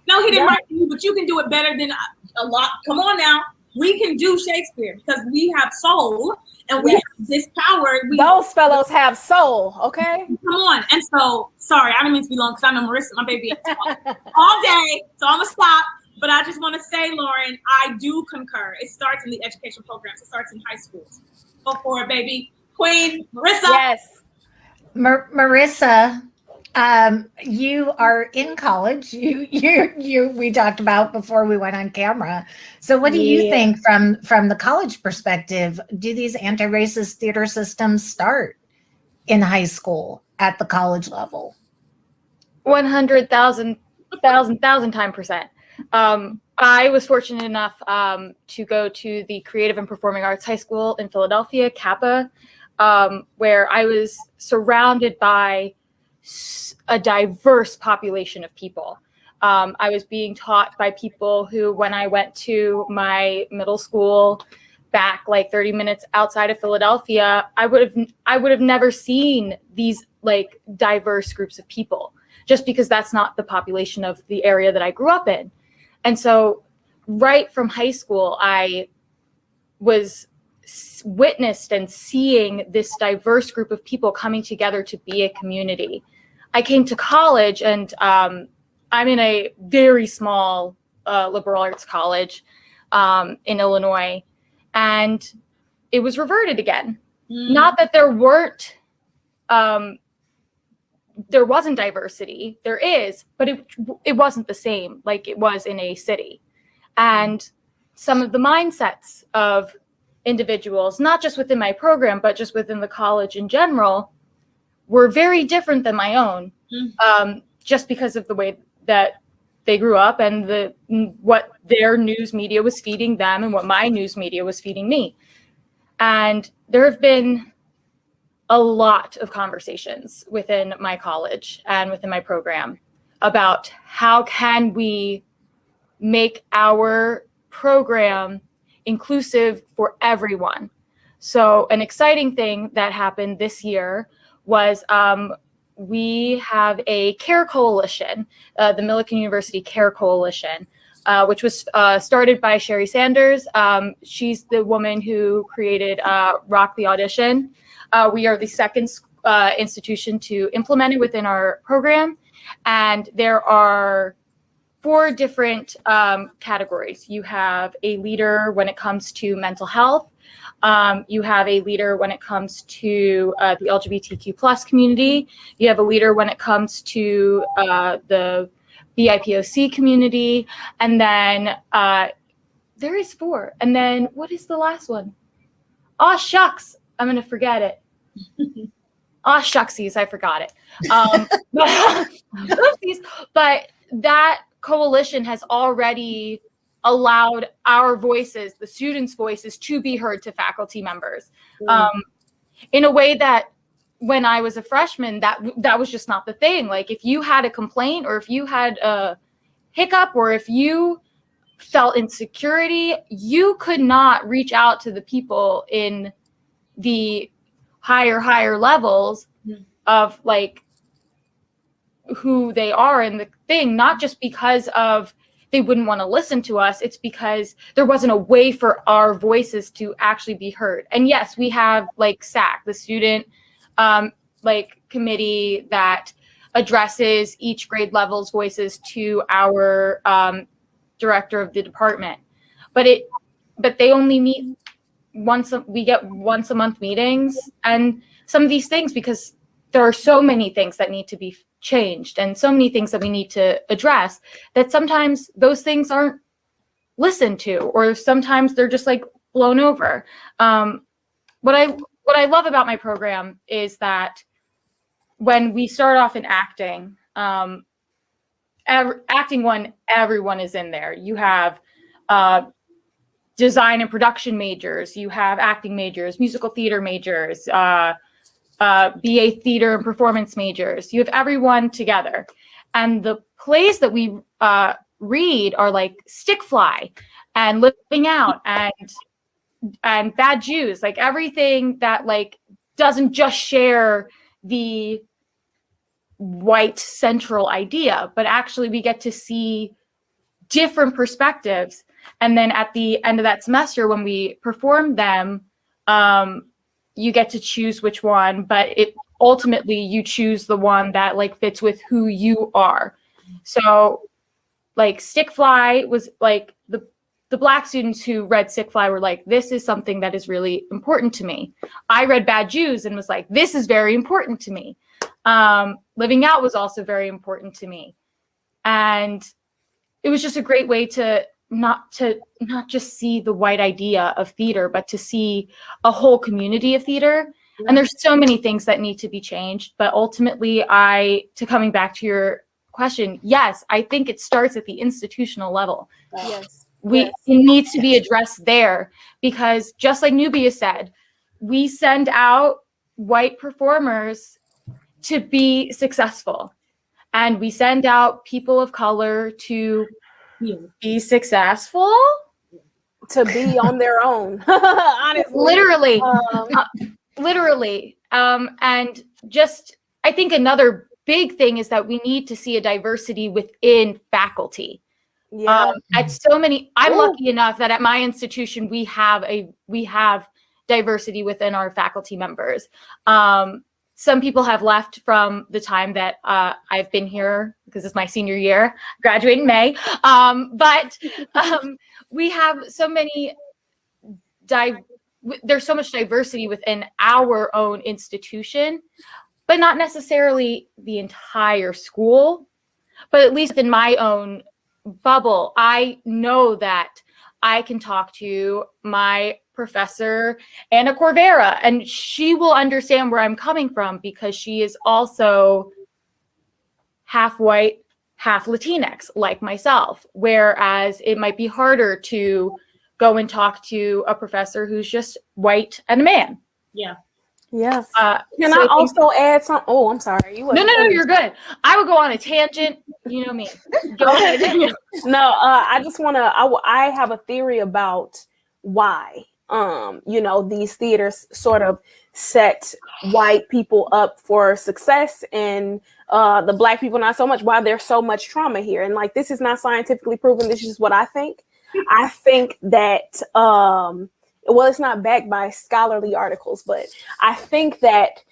No, he didn't write to you, but you can do it better than a lot. Come on now. We can do Shakespeare because we have soul and we have this power. Those fellows have soul, okay? Come on. And so, sorry, I didn't mean to be long because I know Marissa, my baby, all day. So I'm going to stop. But I just want to say, Lauren, I do concur. It starts in the education programs. It starts in high schools. Go for it, baby. Queen, Marissa. Yes. Marissa, you are in college. We talked about before we went on camera. So what do you think from the college perspective? Do these anti-racist theater systems start in high school at the college level? 100,000 times%. I was fortunate enough to go to the Creative and Performing Arts High School in Philadelphia, Kappa, where I was surrounded by a diverse population of people. I was being taught by people who, when I went to my middle school back like 30 minutes outside of Philadelphia, I would have never seen these like diverse groups of people, just because that's not the population of the area that I grew up in. And so right from high school, I was witnessed and seeing this diverse group of people coming together to be a community. I came to college and I'm in a very small liberal arts college in Illinois, and it was reverted again. Not that there wasn't diversity, there is, but it wasn't the same like it was in a city. And some of the mindsets of individuals, not just within my program, but just within the college in general, were very different than my own, just because of the way that they grew up and what their news media was feeding them and what my news media was feeding me. And there have been a lot of conversations within my college and within my program about how can we make our program inclusive for everyone. So an exciting thing that happened this year was we have a CARE coalition, the Millikan University CARE Coalition, which was started by Sherry Sanders. She's the woman who created Rock the Audition. We are the second institution to implement it within our program. And there are 4 different categories. You have a leader when it comes to mental health. You have a leader when it comes to the LGBTQ plus community. You have a leader when it comes to the BIPOC community. And then there is 4. And then what is the last one? Oh, shucks. I'm going to forget it. Oh, shucksies. I forgot it. Oopsies. But that coalition has already allowed our voices, the students' voices, to be heard to faculty members in a way that when I was a freshman, that was just not the thing. Like if you had a complaint or if you had a hiccup or if you felt insecurity, you could not reach out to the people in the higher levels of like who they are in the thing, not just because of they wouldn't want to listen to us. It's because there wasn't a way for our voices to actually be heard. And yes, we have like SAC, the student like committee that addresses each grade level's voices to our director of the department. But they only meet we get once a month meetings, and some of these things, because there are so many things that need to be changed and so many things that we need to address, that sometimes those things aren't listened to, or sometimes they're just like blown over. What I love about my program is that when we start off in acting, acting 1, everyone is in there. You have design and production majors, you have acting majors, musical theater majors, BA theater and performance majors. You have everyone together. And the plays that we read are like Stick Fly and Living Out and Bad Jews, like everything that like doesn't just share the white central idea, but actually we get to see different perspectives. And then at the end of that semester, when we perform them, you get to choose which one, but ultimately you choose the one that like fits with who you are. So like Stick Fly was like the Black students who read Stick Fly were like, this is something that is really important to me. I read Bad Jews and was like, this is very important to me. Living Out was also very important to me. And it was just a great way to not just see the white idea of theater, but to see a whole community of theater. Yeah. And there's so many things that need to be changed. But ultimately, coming back to your question, yes, I think it starts at the institutional level. Yes. It needs to be addressed there, because just like Nubia said, we send out white performers to be successful, and we send out people of color to be successful, to be on their own. Honestly, literally. And just, I think another big thing is that we need to see a diversity within faculty. Yeah. At so many, I'm lucky enough that at my institution we have diversity within our faculty members. Some people have left from the time that I've been here, because it's my senior year, graduate in May. But we have so many, there's so much diversity within our own institution, but not necessarily the entire school. But at least in my own bubble, I know that I can talk to my professor, Anna Corvera, and she will understand where I'm coming from, because she is also half white, half Latinx, like myself. Whereas it might be harder to go and talk to a professor who's just white and a man. Yeah. Yes. Can I also add some? Oh, I'm sorry. No, you're good. I would go on a tangent. You know me. Go ahead. No, I just want to, I have a theory about why, these theaters sort of set white people up for success and the Black people not so much, why there's so much trauma here. And like, this is not scientifically proven. This is just what I think. I think that, well, it's not backed by scholarly articles, but I think that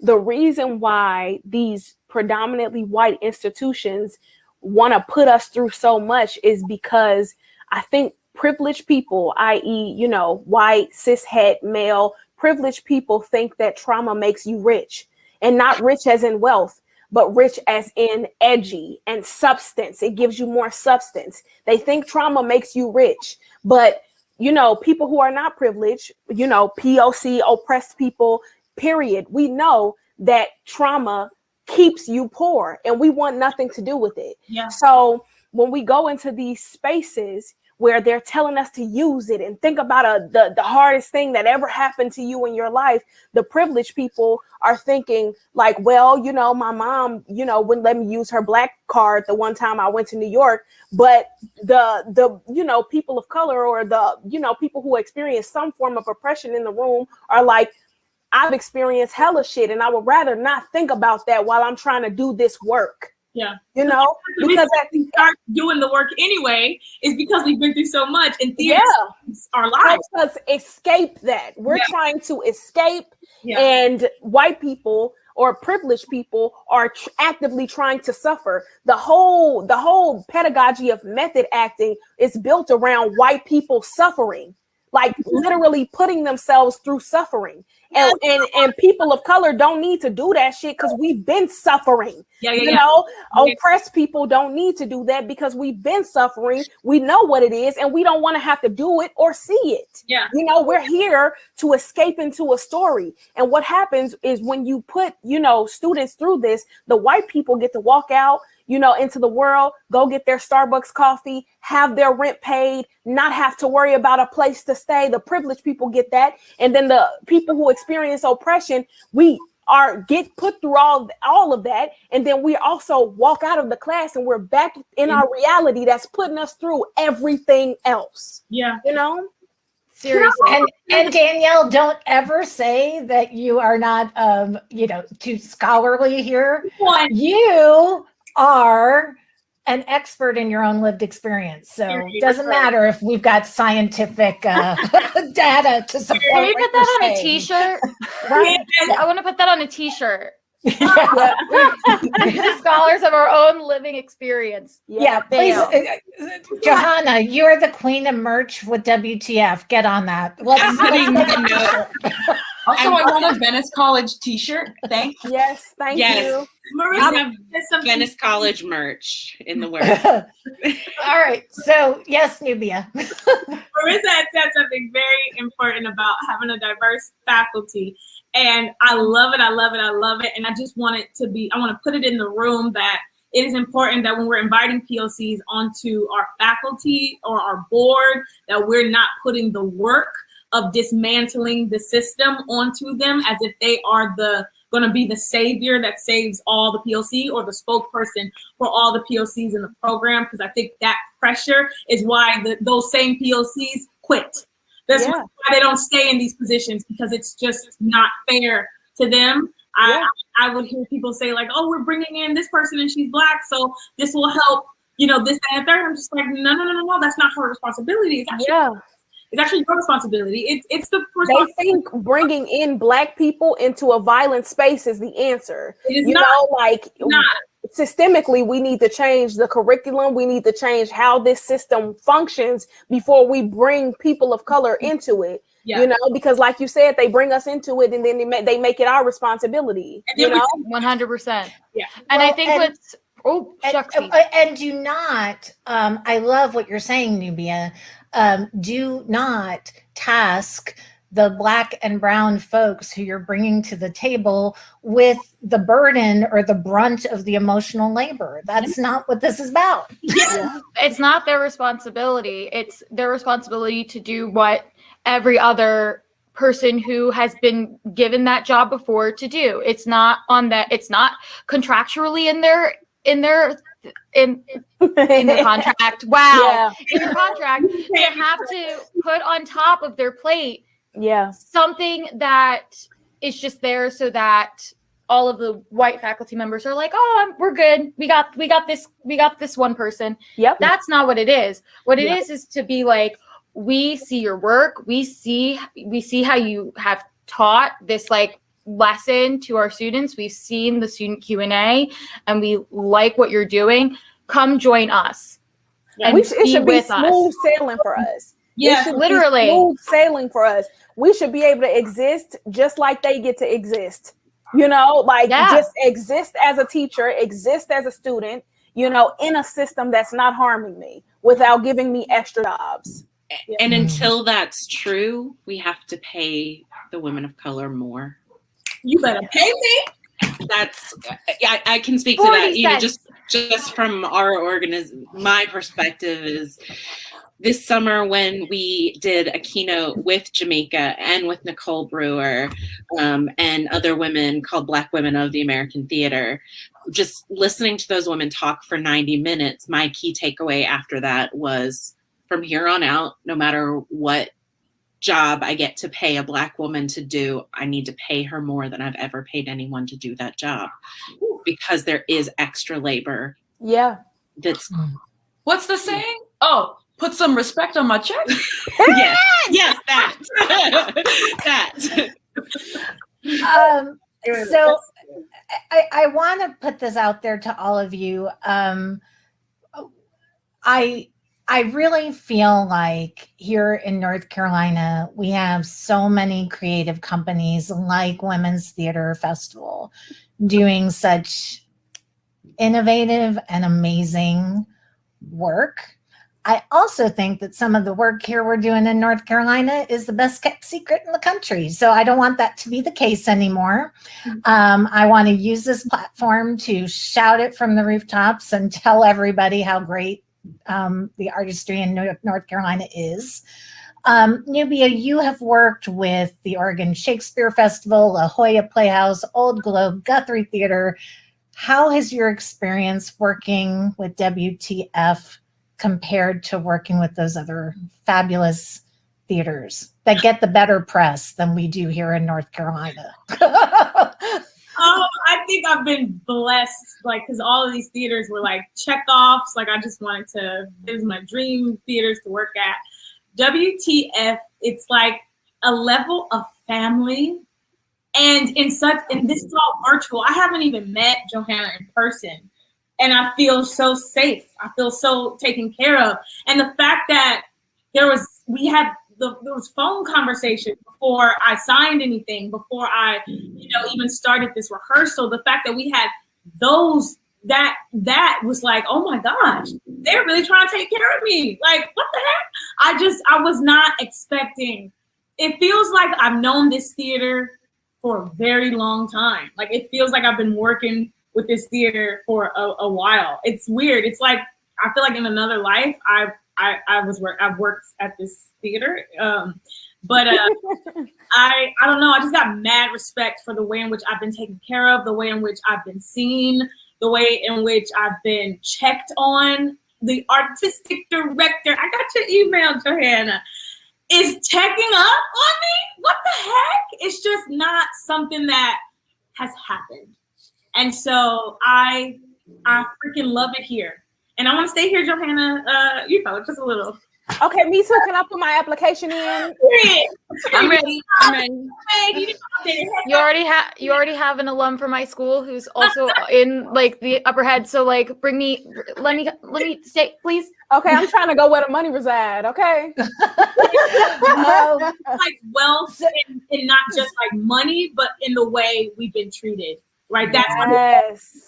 the reason why these predominantly white institutions want to put us through so much is because I think privileged people, i.e., you know, white, cis het, male, privileged people think that trauma makes you rich, and not rich as in wealth, but rich as in edgy and substance. It gives you more substance. They think trauma makes you rich, but you know, people who are not privileged, you know, POC, oppressed people, period, we know that trauma keeps you poor, and we want nothing to do with it. Yeah. So when we go into these spaces where they're telling us to use it and think about the hardest thing that ever happened to you in your life, the privileged people are thinking like, well, you know, my mom, you know, wouldn't let me use her Black card the one time I went to New York, but the you know, people of color, or the, you know, people who experience some form of oppression in the room are like, I've experienced hella shit, and I would rather not think about that while I'm trying to do this work. Yeah. You know, because we start doing the work anyway is because we've been through so much, and theater our lives. Helps us escape that. We're trying to escape, Yeah. and white people or privileged people are actively trying to suffer. The whole pedagogy of method acting is built around white people suffering, like literally putting themselves through suffering. And people of color don't need to do that shit because we've been suffering. You know, oppressed people don't need to do that because we've been suffering. We know what it is, and we don't want to have to do it or see it. Yeah. You know, we're here to escape into a story. And what happens is when you put, you know, students through this, the white people get to walk out, you know, into the world, go get their Starbucks coffee, have their rent paid, not have to worry about a place to stay. The privileged people get that. And then the people who experience oppression, we get put through all of that. And then we also walk out of the class and we're back in our reality that's putting us through everything else. Yeah. You know? Seriously. And Danielle, don't ever say that you are not, you know, too scholarly here. What? You are an expert in your own lived experience. So it doesn't matter if we've got scientific data to support. Can we what put that you're on a saying. t-shirt? Right? I want to put that on a t-shirt. Yeah. We're the scholars of our own living experience. Yeah, please, Johanna, you're the queen of merch with WTF. Get on that. I'm putting the note. Also, I want a Venice College t-shirt. Thanks. Yes, thank you. Marissa, Venice College merch in the works. All right. So yes, Nubia. Marissa had said something very important about having a diverse faculty. And I love it. I love it. I love it. And I just want it to be, I want to put it in the room that it is important that when we're inviting POCs onto our faculty or our board, that we're not putting the work of dismantling the system onto them as if they are going to be the savior that saves all the POC or the spokesperson for all the POCs in the program. Because I think that pressure is why those same POCs quit. That's why they don't stay in these positions, because it's just not fair to them. I would hear people say like, oh, we're bringing in this person and she's Black, so this will help, you know, this, that, and third. I'm just like, no, that's not her responsibility. It's actually your responsibility. It's the responsibility. They think bringing in Black people into a violent space is the answer. It is you not. know, like systemically, we need to change the curriculum. We need to change how this system functions before we bring people of color into it. Yeah. You know, because like you said, they bring us into it and then they make it our responsibility. You know, 100%. Yeah. And I think what's and do not, I love what you're saying, Nubia. Do not task the Black and brown folks who you're bringing to the table with the burden or the brunt of the emotional labor. That's not what this is about. It's not their responsibility. It's their responsibility to do what every other person who has been given that job before to do. It's not on that. It's not contractually in the contract. Wow. In the contract, they have to put on top of their plate something that is just there so that all of the white faculty members are like, oh, we're good. We got this one person. Yep. That's not what it is. What it is to be like, we see your work. We see how you have taught this like lesson to our students. We've seen the student Q&A and we like what you're doing. Come join us. And it should be smooth sailing for us. Yes, literally smooth sailing for us. We should be able to exist just like they get to exist. You know, like just exist as a teacher, exist as a student, you know, in a system that's not harming me without giving me extra jobs. And until that's true, we have to pay the women of color more. You better pay me. That's I can speak to that. You know, just from our my perspective is this summer when we did a keynote with Jamaica and with Nicole Brewer and other women called Black Women of the American Theater, just listening to those women talk for 90 minutes, my key takeaway after that was, from here on out, no matter what job I get to pay a Black woman to do, I need to pay her more than I've ever paid anyone to do that job, because there is extra labor. Yeah. What's the saying? Oh, put some respect on my check. Yes, that. So I want to put this out there to all of you. I really feel like here in North Carolina, we have so many creative companies like Women's Theater Festival doing such innovative and amazing work. I also think that some of the work here we're doing in North Carolina is the best kept secret in the country. So I don't want that to be the case anymore. I want to use this platform to shout it from the rooftops and tell everybody how great the artistry in North Carolina is. Nubia, you have worked with the Oregon Shakespeare Festival, La Jolla Playhouse, Old Globe, Guthrie Theater. How has your experience working with WTF compared to working with those other fabulous theaters that get the better press than we do here in North Carolina? I think I've been blessed, like, because all of these theaters were like check-offs. Like, I just wanted to, it was my dream theaters to work at. WTF, it's like a level of family. And this is all virtual. I haven't even met Johanna in person. And I feel so safe. I feel so taken care of. And the fact that there was phone conversation before I signed anything, before I, even started this rehearsal. The fact that we had those, that was like, oh my gosh, they're really trying to take care of me. Like, what the heck? I was not expecting. It feels like I've known this theater for a very long time. Like, it feels like I've been working with this theater for a while. It's weird. It's like, I feel like in another life, I've worked at this theater. But I don't know. I just got mad respect for the way in which I've been taken care of, the way in which I've been seen, the way in which I've been checked on. The artistic director, I got your email, Johanna, is checking up on me. What the heck? It's just not something that has happened. And so I freaking love it here. And I want to stay here, Johanna, just a little. Okay, me too. Can I put my application in? I'm ready. You already have an alum from my school who's also in like the upper head. So like, let me stay, please. Okay, I'm trying to go where the money reside. Okay. Like wealth and not just like money, but in the way we've been treated. Right, that's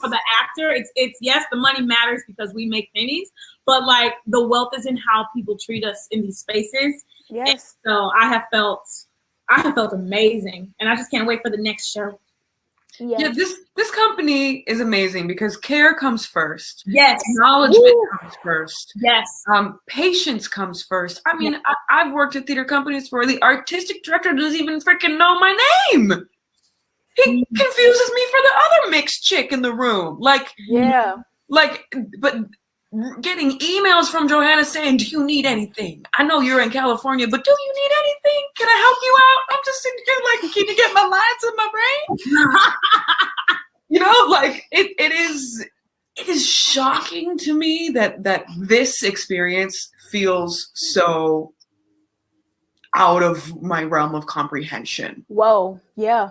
for the actor. It's yes, the money matters because we make pennies, but like the wealth is in how people treat us in these spaces. Yes. And so I have felt amazing, and I just can't wait for the next show. Yes. Yeah, this company is amazing because care comes first. Yes, acknowledgement comes first. Yes, patience comes first. I mean, I've worked at theater companies where the artistic director doesn't even freaking know my name. He confuses me for the other mixed chick in the room. But getting emails from Johanna saying, do you need anything? I know you're in California, but do you need anything? Can I help you out? I'm just sitting here like, can you get my lines in my brain? shocking to me that this experience feels so out of my realm of comprehension. Whoa, yeah.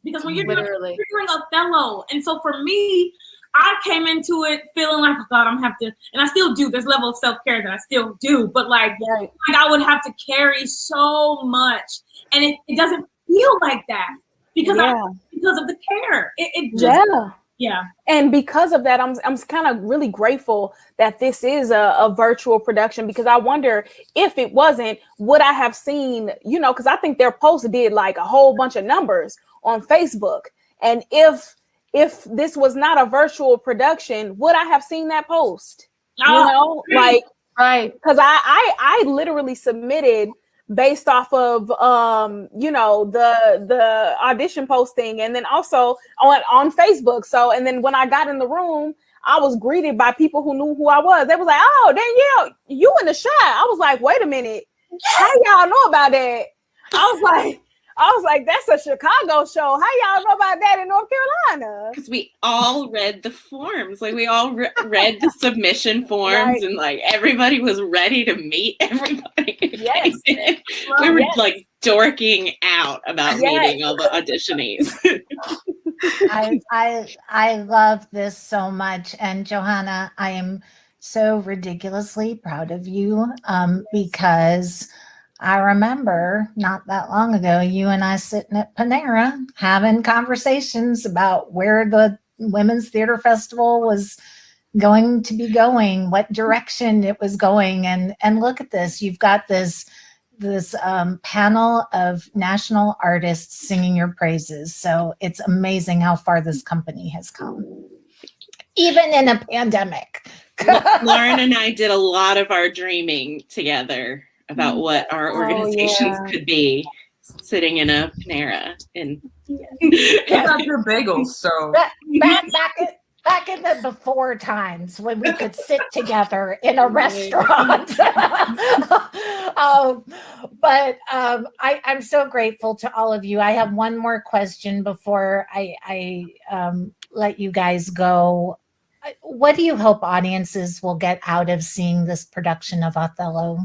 Because when you're Literally. doing Othello, and so for me, I came into it feeling like, oh God, I'm gonna have to, and I still do. There's a level of self-care that I still do, but like I would have to carry so much, and it doesn't feel like that because because of the care. It just yeah. And because of that, I'm kind of really grateful that this is a virtual production, because I wonder if it wasn't, would I have seen, you know, because I think their post did like a whole bunch of numbers on Facebook. And if this was not a virtual production, would I have seen that post? You know, like, right. Because I literally submitted based off of you know, the audition posting, and then also on Facebook. So, and then when I got in the room, I was greeted by people who knew who I was. They was like, "Oh, Danielle, you in the shot." I was like, "Wait a minute, how y'all know about that?" I was like, "That's a Chicago show. How y'all know about that in North Carolina?" Because we all read the forms, like we all read the submission forms, Right. and like everybody was ready to meet everybody. Yes. We were like dorking out about meeting all the auditionees. I love this so much. And Johanna, I am so ridiculously proud of you because I remember not that long ago, you and I sitting at Panera having conversations about where the Women's Theater Festival was going to be going, what direction it was going. And look at this, you've got this panel of national artists singing your praises. So it's amazing how far this company has come, even in a pandemic. Lauren and I did a lot of our dreaming together about what our organizations could be, sitting in a Panera. And About your bagels, so back in the before times when we could sit together in a restaurant. But I'm so grateful to all of you. I have one more question before I let you guys go. What do you hope audiences will get out of seeing this production of Othello?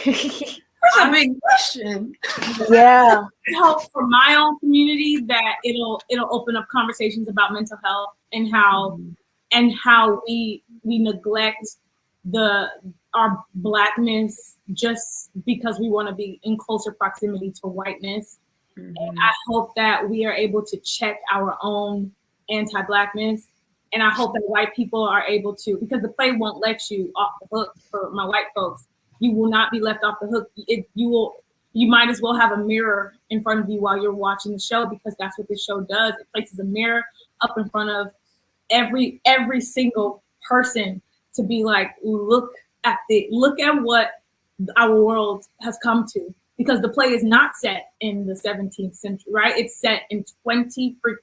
That's a big question. Yeah. I hope for my own community that it'll open up conversations about mental health and how we neglect our Blackness just because we want to be in closer proximity to whiteness. And I hope that we are able to check our own anti-Blackness. And I hope that white people are able to, because the play won't let you off the hook for my white folks. You will not be left off the hook. You might as well have a mirror in front of you while you're watching the show, because that's what this show does. It places a mirror up in front of every single person to be like, look at what our world has come to. Because the play is not set in the 17th century, right? It's set in 2020.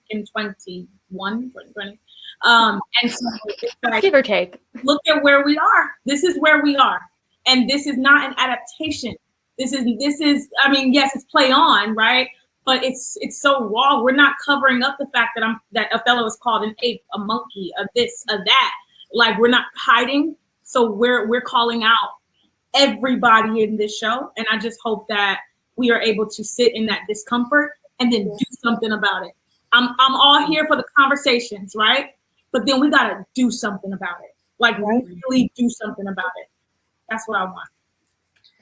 And so it's like, give or take. Look at where we are. This is where we are. And this is not an adaptation. This is, I mean, yes, it's play on, right? But it's so raw. We're not covering up the fact that Othello is called an ape, a monkey, a this, a that. Like, we're not hiding. So we're calling out everybody in this show. And I just hope that we are able to sit in that discomfort and then do something about it. I'm all here for the conversations, right? But then we gotta do something about it. Like, really do something about it. That's what I want.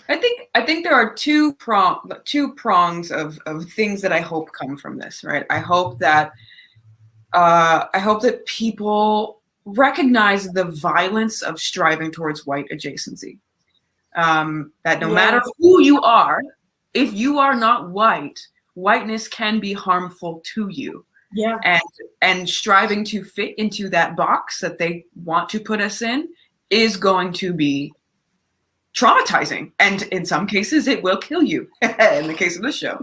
I think there are two prongs of things that I hope come from this, right? I hope that people recognize the violence of striving towards white adjacency. That no matter who you are, if you are not white, whiteness can be harmful to you. Yeah. And striving to fit into that box that they want to put us in is going to be traumatizing, and in some cases it will kill you. In the case of the show,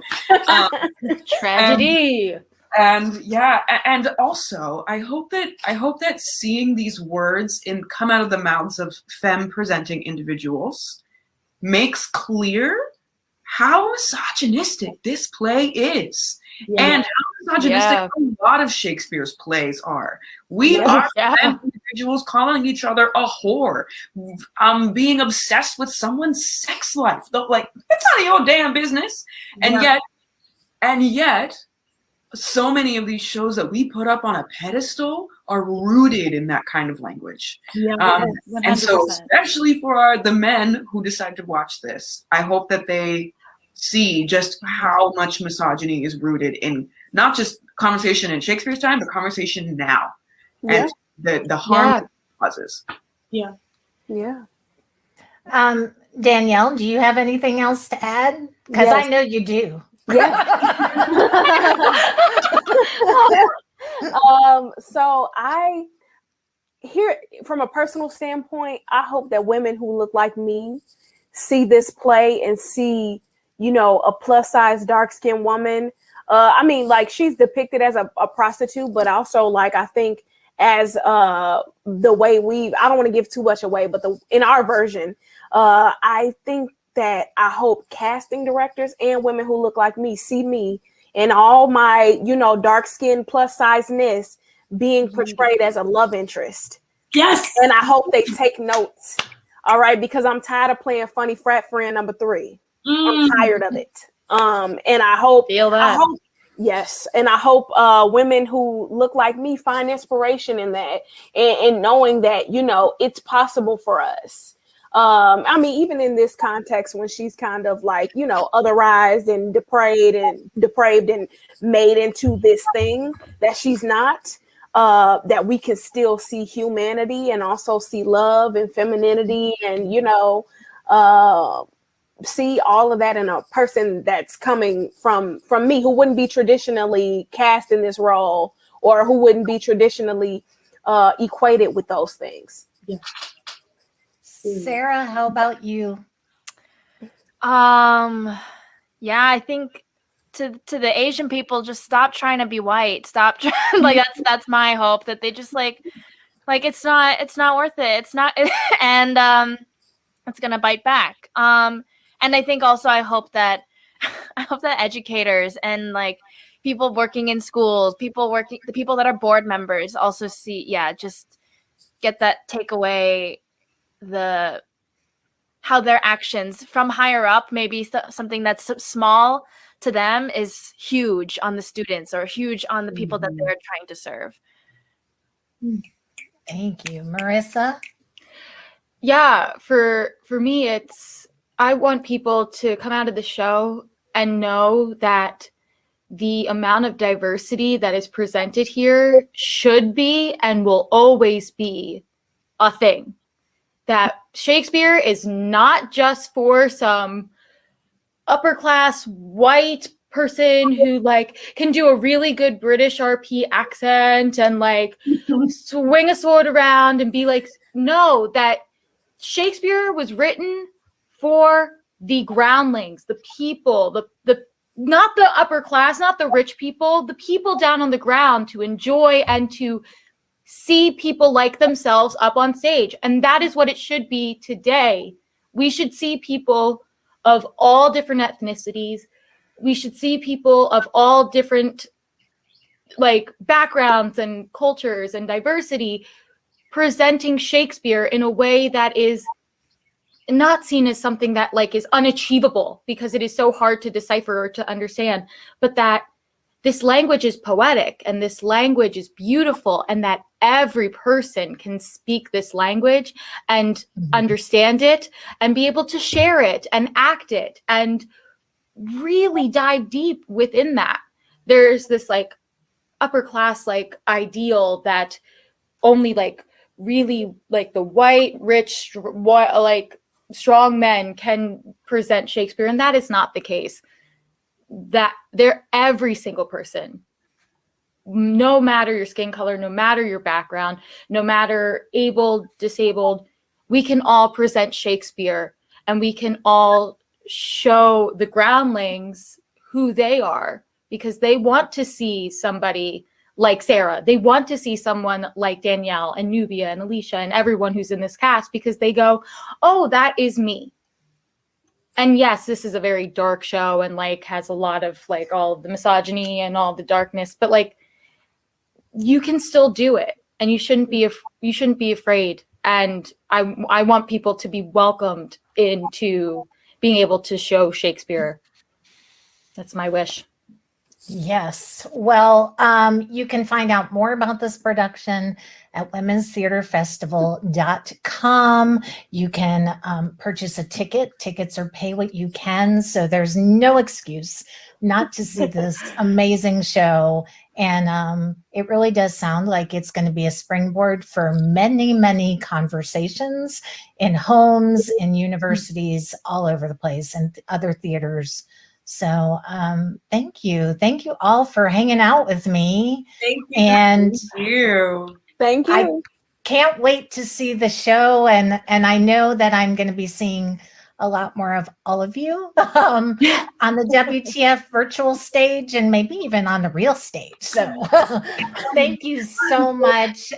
tragedy. And also I hope that seeing these words come out of the mouths of femme presenting individuals makes clear how misogynistic this play is. And how misogynistic a lot of Shakespeare's plays are. We are individuals calling each other a whore, being obsessed with someone's sex life. Like, it's none of your damn business. And yet, so many of these shows that we put up on a pedestal are rooted in that kind of language. And so, especially for the men who decide to watch this, I hope that they see just how much misogyny is rooted in not just conversation in Shakespeare's time, but conversation now, and the harm it causes. Danielle, do you have anything else to add? Because I know you do. So I here from a personal standpoint, I hope that women who look like me see this play and see, you know, a plus size dark-skinned woman. I mean, like, she's depicted as a prostitute, but also, like, I think as the way I don't want to give too much away, but in our version, I think that I hope casting directors and women who look like me see me and all my, you know, dark-skinned plus sizeness being portrayed as a love interest. Yes. And I hope they take notes. All right, because I'm tired of playing funny frat friend number 3. I'm tired of it. And I hope, and I hope women who look like me find inspiration in that, and knowing that, you know, it's possible for us. I mean, even in this context, when she's kind of like, you know, otherized and depraved and made into this thing that she's not, that we can still see humanity and also see love and femininity and, you know, see all of that in a person that's coming from me, who wouldn't be traditionally cast in this role, or who wouldn't be traditionally equated with those things. Sarah, how about you? I think to the Asian people, just stop trying to be white. Stop trying, like, that's my hope, that they just like it's not worth it. It's not, and it's gonna bite back. And I think also I hope that educators and, like, people working in schools, the people that are board members also see, just get that, take away how their actions from higher up, maybe something that's small to them is huge on the students or huge on the people that they're trying to serve. Thank you. Marissa? Yeah, for me, I want people to come out of the show and know that the amount of diversity that is presented here should be and will always be a thing. That Shakespeare is not just for some upper class white person who, like, can do a really good British RP accent and, like, swing a sword around and be like, no, that Shakespeare was written for the groundlings, the people, the not the upper class, not the rich people, the people down on the ground, to enjoy and to see people like themselves up on stage. And that is what it should be today. We should see people of all different ethnicities. We should see people of all different, like, backgrounds and cultures and diversity presenting Shakespeare in a way that is not seen as something that, like, is unachievable because it is so hard to decipher or to understand, but that this language is poetic and this language is beautiful, and that every person can speak this language and understand it and be able to share it and act it and really dive deep within that. There's this, like, upper class, like, ideal that only, like, really, like, the white, rich, like, strong men can present Shakespeare, and that is not the case. That every single person, no matter your skin color, no matter your background, no matter able, disabled, we can all present Shakespeare, and we can all show the groundlings who they are, because they want to see somebody like Sarah. They want to see someone like Danielle and Nubia and Alicia and everyone who's in this cast, because they go, oh, that is me. and yes, this is a very dark show and like has a lot of like all of the misogyny and all the darkness, but like you can still do it, and you shouldn't be afraid. And I want people to be welcomed into being able to show Shakespeare. That's my wish. Yes. Well, you can find out more about this production at womenstheaterfestival.com. You can purchase a ticket. Tickets are pay what you can. So there's no excuse not to see this amazing show. And it really does sound like it's going to be a springboard for many, many conversations in homes, in universities, all over the place, and other theaters. So thank you. Thank you all for hanging out with me. Thank you. And thank you. Thank you. I can't wait to see the show. And I know that I'm going to be seeing a lot more of all of you on the WTF virtual stage and maybe even on the real stage. So thank you so much.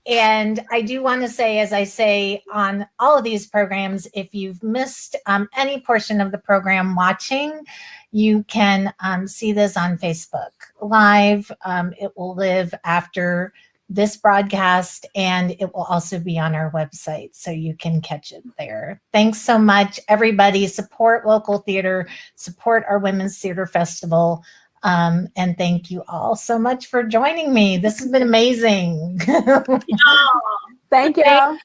And I do want to say, as I say on all of these programs, if you've missed any portion of the program watching, you can see this on Facebook Live. It will live after this broadcast, and it will also be on our website, so you can catch it there. Thanks so much, everybody. Support local theater, support our Women's Theater Festival. And thank you all so much for joining me. This has been amazing. Thank you. Thank you.